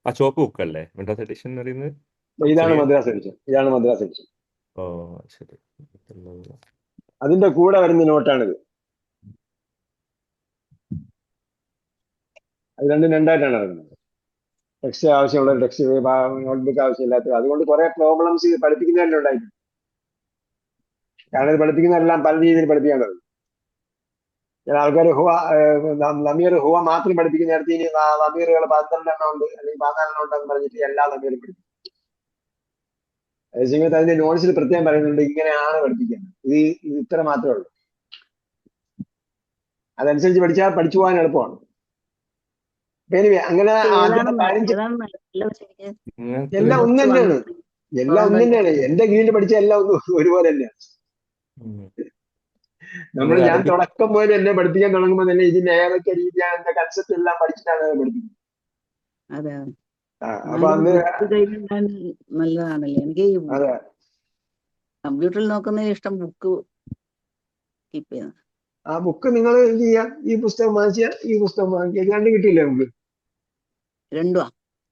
ആ ചുവപ്പ് ബുക്ക് അല്ലേ മദ്രാസ് എഡിഷൻ എന്ന് പറയുന്നത്? ഇതാണ് ചെറിയ- മദ്രാസ് എഡിഷൻ. ഇതാണ് മദ്രാസ് എഡിഷൻ. ഓ ശരി. അതിന്റെ കൂടെ വരുന്ന നോട്ടാണിത്. അത് രണ്ടായിട്ടാണ് ഇറങ്ങുന്നത്. ടെക്സ്റ്റ് ആവശ്യമുള്ള ടെക്സ്റ്റ്, നോട്ട്ബുക്ക് ആവശ്യമില്ലാത്തത്. അതുകൊണ്ട് കുറെ പ്രോബ്ലംസ് പഠിപ്പിക്കുന്നതിലും ഉണ്ടായിട്ടുണ്ട്. കാരണം ഇത് പഠിപ്പിക്കുന്നതെല്ലാം പല രീതിയിൽ പഠിപ്പിക്കാൻ കഴിയും. ചില ആൾക്കാർ നമീർ ഹുവ മാത്രം പഠിപ്പിക്കുന്ന നേരത്തെ ഇനി നമീറുകൾ 12 ഉണ്ട് അല്ലെങ്കിൽ 14 ഉണ്ടെന്ന് പറഞ്ഞിട്ട് എല്ലാ നമീറും പഠിപ്പിക്കും. അതേസമയത്ത് അതിന്റെ നോട്ട്സിൽ പ്രത്യേകം പറയുന്നുണ്ട് ഇങ്ങനെയാണ് പഠിപ്പിക്കുന്നത്. ഇത് ഇത്ര മാത്രമേ ഉള്ളൂ. അതനുസരിച്ച് പഠിച്ചു പോകാൻ എളുപ്പമാണ്. അങ്ങനെ ആദ്യത്തെ 15 എല്ലാം ഒന്ന് തന്നെയാണ്. എല്ലാം ഒന്ന് തന്നെയാണ്. എന്റെ കീഴിൽ പഠിച്ച എല്ലാം ഒരുപോലെ തന്നെയാണ്. ഞാൻ തുടക്കം പോലെ എന്നെ പഠിപ്പിക്കാൻ തുടങ്ങുമ്പോൾ തന്നെ ഇതിന്റെ ഏതൊക്കെ രീതിയാണ് എന്റെ കൺസെപ്റ്റ് എല്ലാം പഠിച്ചിട്ടാണ് പഠിപ്പിക്കുന്നത്. അതെ. അപ്പൊ അന്ന് നല്ലതാണല്ലേ. എനിക്ക് അതെ കമ്പ്യൂട്ടറിൽ നോക്കുന്നതിന് ഇഷ്ടം ബുക്ക് കീപ്പ് ചെയ്യുന്നത്. ആ ബുക്ക് നിങ്ങൾ എന്ത് ചെയ്യാം, ഈ പുസ്തകം വാങ്ങിച്ചാൽ ഈ പുസ്തകം വാങ്ങിക്കുക. രണ്ടും കിട്ടിയില്ലേ നമുക്ക്? രണ്ടുവാ.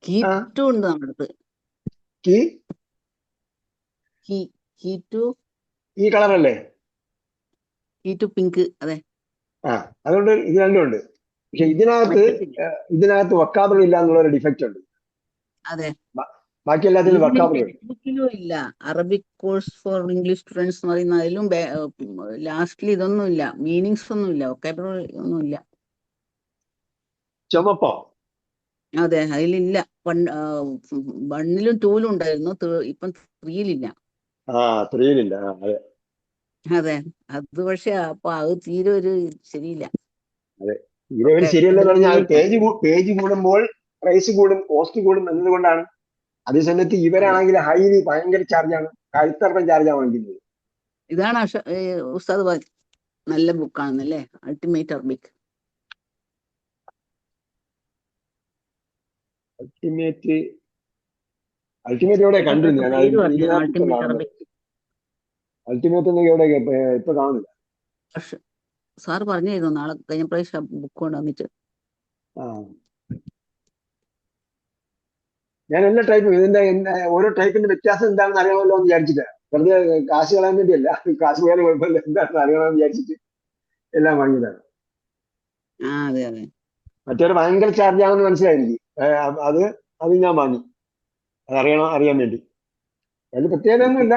കീ ഉണ്ട് നമ്മുടെ അടുത്ത്. ഈ കളറല്ലേ? പിങ്ക്. അതെ. അതുകൊണ്ട് ഇത് രണ്ടും ഉണ്ട്. പക്ഷെ ഇതിനകത്ത് വൊക്കാബിൾ ഇല്ല എന്നുള്ളൊരു ഡിഫക്റ്റ് ഉണ്ട്. അതെ. ബാക്കി എല്ലാത്തിലും വൊക്കാബിൾ ഇല്ല. Arabic course for English students എന്ന് പറയുന്ന അതിലും ലാസ്റ്റിൽ ഇതൊന്നും ഇല്ല, മീനിങ്സ് ഒന്നും ഇല്ല, വൊക്കാബുലറി ഒന്നും ഇല്ല. ചുമപ്പോ? അതെ, അതിലില്ല. 1-ലും 2-ലും ഉണ്ടായിരുന്നു. ഇപ്പം 3-ലില്ല. 3-ലില്ല. അതെ അതെ. അത് പക്ഷെ അപ്പൊ അത് തീരെ ഒരു ശരിയില്ല. അതെ, തീരെ ഒരു ശരിയല്ലെന്ന് പറഞ്ഞാൽ പേജ് കൂടുമ്പോൾ പ്രൈസ് കൂടും, കോസ്റ്റ് കൂടും എന്നതുകൊണ്ടാണ്. അതേസമയത്ത് ഇവരാണെങ്കിൽ ഹൈലി ഭയങ്കര ചാർജാണ്. കഴുത്തറപ്പം ചാർജാണ് വാങ്ങിക്കുന്നത്. ഇതാണ് ഉസ്താദ് നല്ല ബുക്കാണെന്നല്ലേ, അൾട്ടിമേറ്റ് അറബിക്. അൾട്ടിമേറ്റ് എവിടെ കണ്ടിരുന്നു ഞാൻ? അൾട്ടിമേറ്റ് ഒന്നും എവിടെ ഇപ്പൊ കാണുന്നില്ല. സാറ് പറഞ്ഞിരുന്നു നാളെ കഴിഞ്ഞ പ്രാവശ്യം ബുക്ക് കൊണ്ട് വന്നിട്ട്. ഞാൻ എല്ലാ ടൈപ്പും ഇതിന്റെ ഓരോ ടൈപ്പിന്റെ വ്യത്യാസം എന്താണെന്ന് അറിയാമല്ലോ എന്ന് വിചാരിച്ചിട്ട്, വെറുതെ കാശ് കളയാൻ വേണ്ടിയല്ല, കാശ് പോയാലും കുഴപ്പമില്ല, എന്താണെന്ന് അറിയണമെന്ന് വിചാരിച്ചിട്ട് എല്ലാം വാങ്ങിയതാണ്. അതെ അതെ. മറ്റൊരു ഭയങ്കര ചാർജ് ആണെന്ന് മനസ്സിലായി എനിക്ക്. അത് ഞാൻ വാങ്ങി, അറിയാൻ വേണ്ടി. അതിൽ പ്രത്യേകതയൊന്നുമില്ല.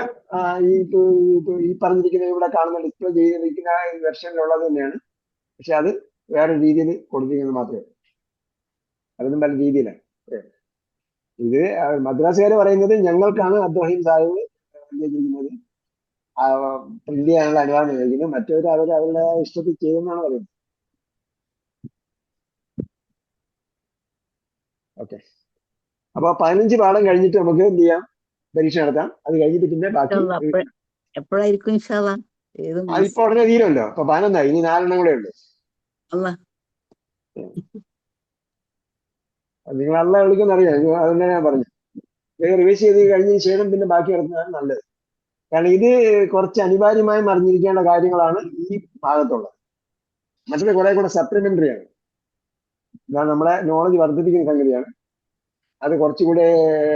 ഈ പറഞ്ഞിരിക്കുന്ന ഇവിടെ കാണുന്ന ഡിസ്പ്ലേ ചെയ്തിരിക്കുന്ന വെർഷനിലുള്ളത് തന്നെയാണ്. പക്ഷെ അത് വേറെ രീതിയിൽ കൊടുത്തിരിക്കുന്നത് മാത്രമേ ഉള്ളൂ. അതിനും പല രീതിയിലാണ്. ഇത് മദ്രാസുകാർ പറയുന്നത് ഞങ്ങൾക്കാണ് അബ്ദുറഹീം സാഹിബ് ചെയ്തിരിക്കുന്നത്, പ്രിന്റ് ചെയ്യാനുള്ള അനുവാദം ചോദിക്കുന്നത്, മറ്റവർ അവരുടെ ഇഷ്ടത്തിൽ ചെയ്യുമെന്നാണ് പറയുന്നത്. ഓക്കെ, അപ്പൊ 15 പാഠം കഴിഞ്ഞിട്ട് നമുക്ക് എന്ത് ചെയ്യാം, പരീക്ഷ നടത്താം. അത് കഴിഞ്ഞിട്ട് പിന്നെ ബാക്കി എപ്പോഴായിരിക്കും ഇൻഷാ അല്ലാ? ഏത് അതിപ്പോ ഉടനെ തീരുമല്ലോ. അപ്പൊ 11 ഇനി 4 കൂടെ ഉള്ളു. നിങ്ങൾ അല്ല വിളിക്കുന്ന അറിയാം, അതന്നെ ഞാൻ പറഞ്ഞു. റിവൈസ് ചെയ്ത് കഴിഞ്ഞതിന് ശേഷം പിന്നെ ബാക്കി നടത്തുന്നതാണ് നല്ലത്. കാരണം ഇത് കുറച്ച് അനിവാര്യമായും അറിഞ്ഞിരിക്കേണ്ട കാര്യങ്ങളാണ് ഈ ഭാഗത്തുള്ളത്. മറ്റൊരു കുറെ കൂടെ സപ്ലിമെന്ററി ആണ്. ഇതാണ് നമ്മളെ നോളജ് വർദ്ധിപ്പിക്കുന്ന സംഗതിയാണ്. അത് കുറച്ചുകൂടെ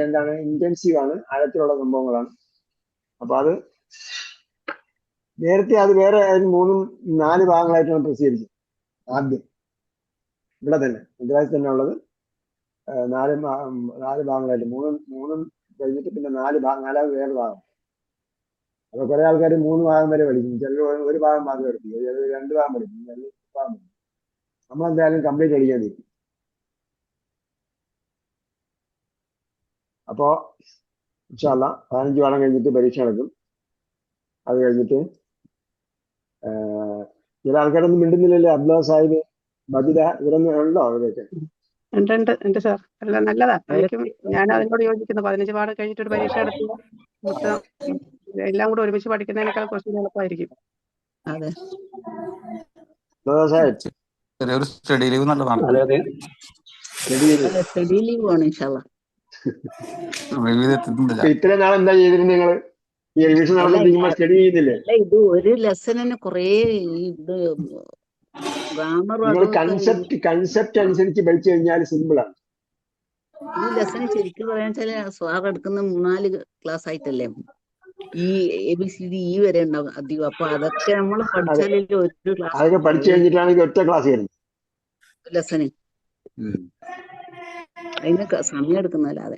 എന്താണ്, ഇന്റൻസീവ് ആണ്, ആഴത്തിലുള്ള സംഭവങ്ങളാണ്. അപ്പൊ അത് നേരത്തെ അത് വേറെ 3-4 ഭാഗങ്ങളായിട്ടാണ് പ്രസിദ്ധീകരിച്ചത്. ആദ്യം ഇവിടെ തന്നെ മദ്രാസിൽ തന്നെ ഉള്ളത് 4 ഭാഗങ്ങളായിട്ട്, മൂന്നും കഴിഞ്ഞിട്ട് പിന്നെ 4 വേറെ ഭാഗം. അപ്പൊ കുറെ ആൾക്കാർ 3 ഭാഗം വരെ പഠിക്കും, ചിലർ 1 ഭാഗം മാത്രം പഠിക്കും, ചിലർ 2 ഭാഗം പഠിക്കും, ചിലർ 1 ഭാഗം പഠിക്കും. നമ്മളെന്തായാലും കംപ്ലീറ്റ് പഠിക്കാതിരിക്കും. അപ്പോ ഇൻഷാ അല്ലാ 15 പാഠം കഴിഞ്ഞിട്ട് പരീക്ഷ നടക്കും. അത് കഴിഞ്ഞിട്ട് ചില ആൾക്കാരൊന്നും മിണ്ടുന്നില്ലല്ലോ. അബ്ദുള്ള സാഹിബ്, ബദില, ഇവരൊന്നും ഉണ്ടോ? അവരൊക്കെ ഉണ്ട് സാർ. അല്ല, നല്ലതാ. ഞാൻ അതിനോട് യോജിക്കുന്നു. 15 പാഠം കഴിഞ്ഞിട്ട് ഒരു പരീക്ഷ നടത്തുക, മൊത്തം എല്ലാം കൂടെ ഒരുമിച്ച് പഠിക്കുന്നതിനേക്കാൾ കുറച്ചുകൂടി എളുപ്പമായിരിക്കും. അതെ, ചെറിയൊരു സ്റ്റഡി ലീവ് നല്ലതാണ്. സ്റ്റഡി ലീവ് ആണ് ഇൻഷാ അല്ലാ. ഇത്രയും നാൾ എന്താ ചെയ്തിരുന്നത് നിങ്ങള്? ഈ റിവിഷൻ നടന്നിരിക്കുമ്പോ സ്റ്റഡി ചെയ്യുന്നില്ലേ? ഇത് ഒരു ലെസണിന് കുറേ ഇത് ഗ്രാമർ, നിങ്ങൾ കൺസെപ്റ്റ് അനുസരിച്ച് പഠിച്ചു കഴിഞ്ഞാൽ സിമ്പിൾ ആണ്. ഈ ലെസൺ ശരിക്കും പറയാൻ വെച്ചാല് സ്വാർ എടുക്കുന്ന 3-4 ക്ലാസ് ആയിട്ടല്ലേ. ഈ ABCD E വരെ ഉണ്ടാവും അധികം. അപ്പൊ അതൊക്കെ നമ്മൾ പഠിച്ചാലേ ഒരു ക്ലാസ്, അതൊക്കെ പഠിച്ചു കഴിഞ്ഞിട്ടാണ് ഒറ്റ ക്ലാസ് വരുന്നത് ലെസന്. അതിന് സമയം എടുക്കുന്നല്ലാതെ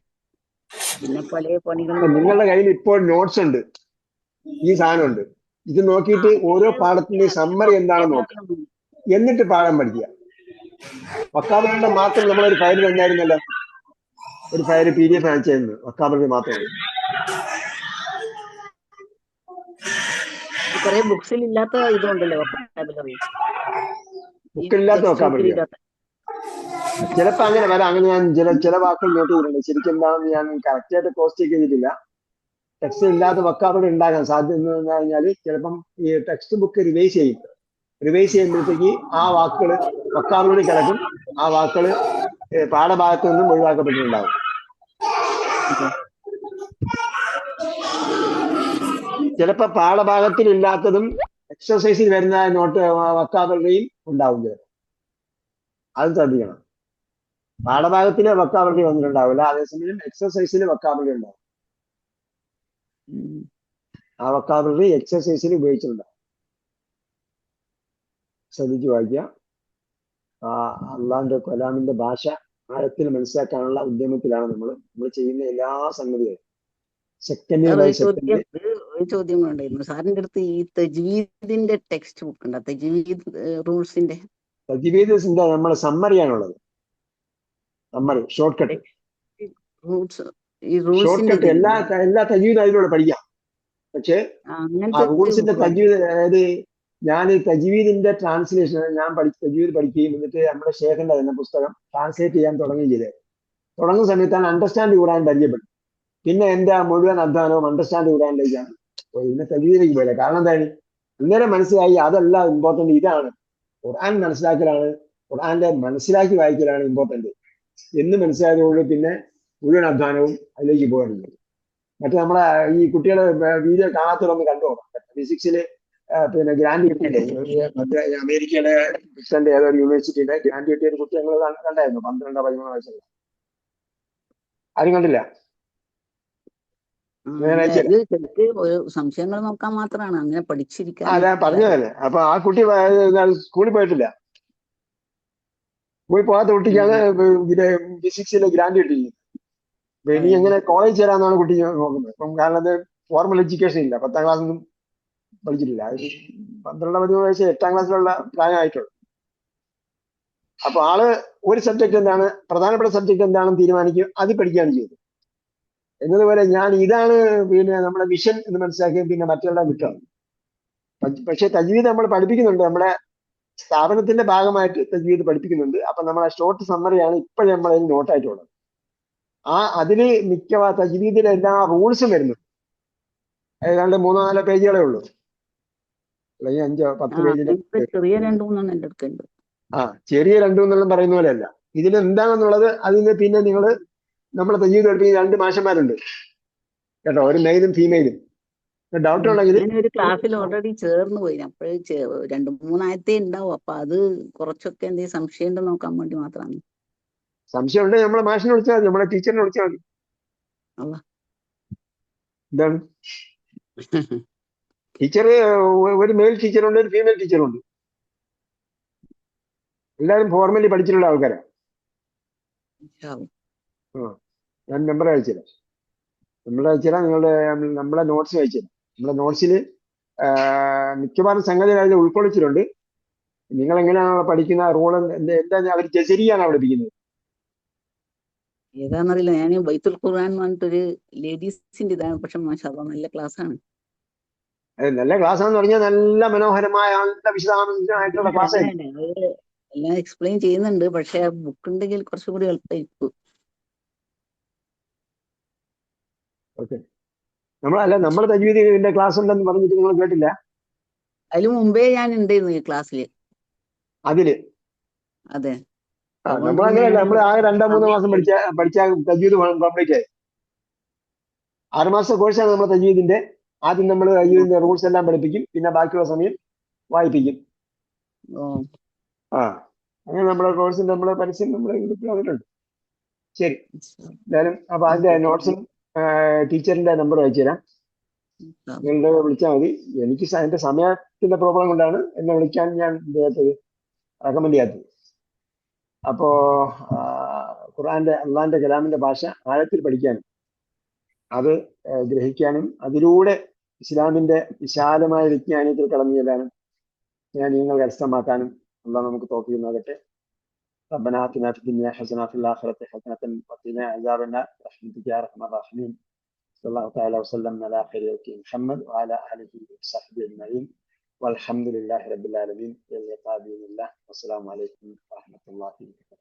പിന്നെ പല പണികളും. നിങ്ങളുടെ കയ്യിൽ ഇപ്പോൾ നോട്ട്സ് ഉണ്ട്, ഈ സാധനം ഉണ്ട്. ഇത് നോക്കിയിട്ട് ഓരോ പാഠത്തിന്റെ സമ്മറി എന്താണെന്ന് നോക്കുക, എന്നിട്ട് പാഠം പഠിക്കുക. വക്കാബിലിന്റെ മാത്രം നമ്മളൊരു ഫയൽ തന്നായിരുന്നല്ലോ, ഒരു ഫയൽ PDF അയച്ചിരുന്നു, വക്കാബിലിറ്റി മാത്രമേ. കുറെ ബുക്സിൽ ഇല്ലാത്ത ഇതുണ്ടല്ലോ വൊക്കാബുലറി, ബുക്കില്ലാത്ത വക്കാബിലിറ്റി. ചിലപ്പോ അങ്ങനെ വരാം. അങ്ങനെ ഞാൻ ചില വാക്കുകൾ നോട്ട് ചെയ്തിട്ടുണ്ട്. ശരിക്കും എന്താണെന്ന് ഞാൻ കറക്റ്റ് ആയിട്ട് പോസ്റ്റ് ചെയ്തിട്ടില്ല. ടെക്സ്റ്റ് ഇല്ലാത്ത വക്കാബിലിറ്റി ഉണ്ടാകാൻ സാധ്യത എന്ന് പറഞ്ഞാൽ ചിലപ്പം ഈ ടെക്സ്റ്റ് ബുക്ക് റിവൈസ് ചെയ്യുമ്പോഴത്തേക്ക് ആ വാക്കുകൾ വക്കാബിലിറ്റി കിടക്കും, ആ വാക്കുകൾ പാഠഭാഗത്തു നിന്നും ഒഴിവാക്കപ്പെട്ടിട്ടുണ്ടാകും. ചിലപ്പോ പാഠഭാഗത്തിൽ ഇല്ലാത്തതും എക്സർസൈസിൽ വരുന്ന നോട്ട് വക്കാബിലിറ്റിയും ഉണ്ടാവും. ചിലപ്പോൾ അത് ശ്രദ്ധിക്കണം. പാഠഭാഗത്തിലെ വക്കാബിലിറ്റി വന്നിട്ടുണ്ടാവില്ല, അതേസമയം എക്സർസൈസിൽ വക്കാബിലിറ്റി ഉണ്ടാവും. ആ വക്കാബിലിറ്റി എക്സർസൈസിൽ ഉപയോഗിച്ചിട്ടുണ്ടാവും. ശ്രദ്ധിച്ചു വായിക്കുക. അള്ളാന്റെ കലാമിന്റെ ഭാഷ ആഴത്തിൽ മനസ്സിലാക്കാനുള്ള ഉദ്യമത്തിലാണ് നമ്മൾ ചെയ്യുന്ന എല്ലാ സംഗതികളും. ഒരു ചോദ്യം ഉണ്ടായിരുന്നു സാറിന്റെ അടുത്ത്. ഈ തജ്വീദിന്റെ ടെക്സ്റ്റ് ബുക്ക് ഉണ്ട്, തജ്വീദ് റൂൾസിന്റെ. തജ്വീദിന്റെ നമ്മളെ സമ്മറിയാണുള്ളത്. Summary, short cut. എല്ലാ തജ്വീദും അതിലൂടെ പഠിക്കാം. പക്ഷെ റൂൾസിന്റെ തജ്വീദ്, അതായത് ഞാൻ തജ്വീദിന്റെ ട്രാൻസ്ലേഷൻ തജ്വീദ് പഠിക്കുകയും എന്നിട്ട് നമ്മുടെ ഷേഖിന്റെ തന്നെ പുസ്തകം ട്രാൻസ്ലേറ്റ് ചെയ്യാൻ തുടങ്ങുകയും ചെയ്തത്. തുടങ്ങുന്ന സമയത്താണ് അണ്ടർസ്റ്റാൻഡ് കൂടാൻ പരിചയപ്പെട്ടത്. പിന്നെ എന്റെ മുഴുവൻ അധ്വാനവും അണ്ടർസ്റ്റാൻഡ് കൂടാനിലേക്കാണ്. പിന്നെ തജ്വീദിലേക്ക് പോയില്ല. കാരണം എന്താണ്, ഇന്നലെ മനസ്സിലായി അതല്ല ഇമ്പോർട്ടന്റ്, ഇതാണ് ഖുർആൻ മനസ്സിലാക്കലാണ്, ഖുർആന്റെ മനസ്സിലാക്കി വായിക്കലാണ് ഇമ്പോർട്ടന്റ് എന്ന് മനസ്സിലായതുകൊണ്ട് പിന്നെ മുഴുവൻ അധ്വാനവും അതിലേക്ക് പോകാറുണ്ട്. മറ്റേ നമ്മളെ ഈ കുട്ടികളെ വീഡിയോ കാണാത്തവരൊന്ന് കണ്ടുപോകാം. ഫിസിക്സില് പിന്നെ ഗ്രാൻഡ് കിട്ടിയില്ലേ, അമേരിക്കയുടെ ഏതോ ഒരു യൂണിവേഴ്സിറ്റിയുടെ ഗ്രാൻഡ് കിട്ടിയ ഒരു കുട്ടി ഞങ്ങൾ കണ്ടായിരുന്നു, 12-13 വയസ്സുള്ള. ആരും കണ്ടില്ല? ഞാൻ അല്ല, അയച്ചുതരാം. ഇത് ശരിക്ക് ഒരു സംശയങ്ങൾ നോക്കാൻ മാത്രമാണ്, അങ്ങനെ പഠിച്ചിരിക്കാൻ ഞാൻ പറഞ്ഞതല്ലേ. അപ്പൊ ആ കുട്ടി സ്കൂളിൽ പോയിട്ടില്ല. സ്കൂളിൽ പോകാത്ത കുട്ടിക്കാണ് ഫിസിക്സിലെ ഗ്രാൻഡ് കിട്ടിയിരിക്കുന്നത്. അപ്പൊ ഇനി എങ്ങനെ കോളേജ് ചേരാന്നാണ് കുട്ടി നോക്കുന്നത്. അപ്പം കാരണം അത് ഫോർമൽ എഡ്യൂക്കേഷൻ ഇല്ല, 10ാം ക്ലാസ്സൊന്നും പഠിച്ചിട്ടില്ല. 12-13 വയസ്സ് 8ാം ക്ലാസ്സിലുള്ള പ്രായമായിട്ടുള്ളൂ. അപ്പൊ ആള് ഒരു സബ്ജക്ട് എന്താണ് പ്രധാനപ്പെട്ട സബ്ജക്ട് എന്താണെന്ന് തീരുമാനിക്കും, അത് പഠിക്കുകയാണ് ചെയ്തത്. എന്നതുപോലെ ഞാൻ ഇതാണ് നമ്മുടെ വിഷൻ എന്ന് മനസ്സിലാക്കി പിന്നെ മറ്റുള്ള വിട്ടാണ്. പക്ഷെ തജ്വീദ് നമ്മൾ പഠിപ്പിക്കുന്നുണ്ട്, നമ്മുടെ സ്ഥാപനത്തിന്റെ ഭാഗമായിട്ട് തജ്വീദ് പഠിപ്പിക്കുന്നുണ്ട്. അപ്പൊ നമ്മളെ ഷോർട്ട് സമ്മറിയാണ് ഇപ്പോഴും നമ്മളതിൽ നോട്ടായിട്ടുള്ളത്. അതില് തജ്വീദിലെ എല്ലാ റൂൾസും വരുന്നുണ്ട്. ഏതാണ്ട് 3-4 പേജുകളേ ഉള്ളൂ, അല്ലെങ്കിൽ 5-10 പേജില്. ചെറിയ 2-3 എന്റെ അടുത്തുണ്ട്. ചെറിയ 2-3 പറയുന്ന പോലെയല്ല. ഇതിൽ എന്താണെന്നുള്ളത് അതിന് പിന്നെ നിങ്ങൾ നമ്മളെ തജ്വീദ് പഠിപ്പിക്കുന്ന 2 മാഷന്മാരുണ്ട് കേട്ടോ, ഒരു മെയിലും ഫീമെയിലും. ഡൗട്ട് ഉണ്ടെങ്കിൽ ഞാനൊരു ക്ലാസ്സിൽ ഓൾറെഡി ചേർന്ന് പോയി. അപ്പോഴേ 2-3 ആയത്തേ ഉണ്ടാവും. അപ്പൊ അത് കുറച്ചൊക്കെ എന്തെങ്കിലും സംശയം ഉണ്ടോ നോക്കാൻ വേണ്ടി മാത്രമാണ്. സംശയം ഉണ്ടെങ്കിൽ നമ്മളെ മാഷിനെ വിളിച്ചാൽ മതി, നമ്മളെ ടീച്ചറിനെ വിളിച്ചാൽ മതി. എന്താണ് ടീച്ചർ? ഒരു മെയിൽ ടീച്ചറുണ്ട്, ഒരു ഫീമെയിൽ ടീച്ചറുണ്ട്. എല്ലാവരും ഫോർമലി പഠിച്ചിട്ടുള്ള ആൾക്കാരാണ്. ഞാൻ നമ്പർ അയച്ചുതരാം. നമ്മളെ നോട്ട്സ് അയച്ചുതരാം. നമ്മളെ നോട്ട്സിൽ മിക്കവാറും സംഗതികൾ അതിൽ ഉൾക്കൊള്ളിച്ചിട്ടുണ്ട്. നിങ്ങൾ എങ്ങനെയാണോ പഠിക്കുന്ന റൂൾ എന്താ അവർ ജസരിയാണ് പഠിപ്പിക്കുന്നത്. ഏതാന്നറിയില്ല. ഞാൻ ബൈത്തുൽ ഖുർആൻ എന്ന് പറഞ്ഞിട്ടൊരു ലേഡീസിന്റെ ഇതാണ്. പക്ഷെ മാഷാഅല്ലാഹ് നല്ല ക്ലാസ് ആണ്. നല്ല ക്ലാസ് ആണെന്ന് പറഞ്ഞാൽ നല്ല മനോഹരമായ നല്ല വിശദാംശമായിട്ടുള്ള ക്ലാസ് ആയിരിക്കും. എല്ലാം എക്സ്പ്ലെയിൻ ചെയ്യുന്നുണ്ട്. പക്ഷെ ബുക്ക് ഉണ്ടെങ്കിൽ കുറച്ചും കൂടി എളുപ്പമായിരിക്കും. ഓക്കെ. നമ്മുടെ തജ്വീദിന്റെ ക്ലാസ് ഉണ്ടെന്ന് പറഞ്ഞിട്ട് നിങ്ങൾ കേട്ടില്ല? അതിന് മുമ്പേ ഞാൻ ഉണ്ടായിരുന്നു ഈ ക്ലാസ്സില്. അതില് അതെ. നമ്മളങ്ങനെയല്ല. നമ്മൾ ആ 2-3 മാസം പഠിച്ച തജ്വീദ് കംപ്ലീറ്റ് ആയി. 6 മാസത്തെ കോഴ്സാണ് നമ്മുടെ തജ്വീദിന്റെ. ആദ്യം നമ്മൾ തജ്വീദിന്റെ റൂൾസ് എല്ലാം പഠിപ്പിക്കും, പിന്നെ ബാക്കിയുള്ള സമയം വായിപ്പിക്കും. അങ്ങനെ നമ്മുടെ കോഴ്സിന്റെ പരസ്യം നമ്മുടെ ഗ്രൂപ്പിൽ വന്നിട്ടുണ്ട്. ശരി, എന്തായാലും അപ്പൊ അതിന്റെ നോട്ട്സും ടീച്ചറിന്റെ നമ്പർ അയച്ചു തരാം. നിങ്ങളുടെ വിളിച്ചാൽ മതി. എനിക്ക് എന്റെ സമയത്തിന്റെ പ്രോബ്ലം കൊണ്ടാണ് എന്നെ വിളിക്കാൻ ഞാൻ റെക്കമെൻഡ് ചെയ്യാത്തത്. അപ്പോ അള്ളാന്റെ കലാമിന്റെ ഭാഷ ആഴത്തിൽ പഠിക്കാനും അത് ഗ്രഹിക്കാനും അതിലൂടെ ഇസ്ലാമിന്റെ വിശാലമായ വിജ്ഞാനത്തിൽ കടന്നു ചെല്ലാനും നിങ്ങൾ കരസ്ഥമാക്കാനും അള്ളാഹ് നമുക്ക് തൗഫീഖ് നൽകട്ടെ. ربنا آتنا في الدنيا حسنة وفي الآخرة حسنة وقنا عذاب النار برحمتك يا أرحم الراحمين. صلى الله تعالى وسلم على خير خلقه محمد وعلى آله وصحبه أجمعين والحمد لله رب العالمين. إلى اللقاء بإذن الله والسلام عليكم ورحمة الله وبركاته.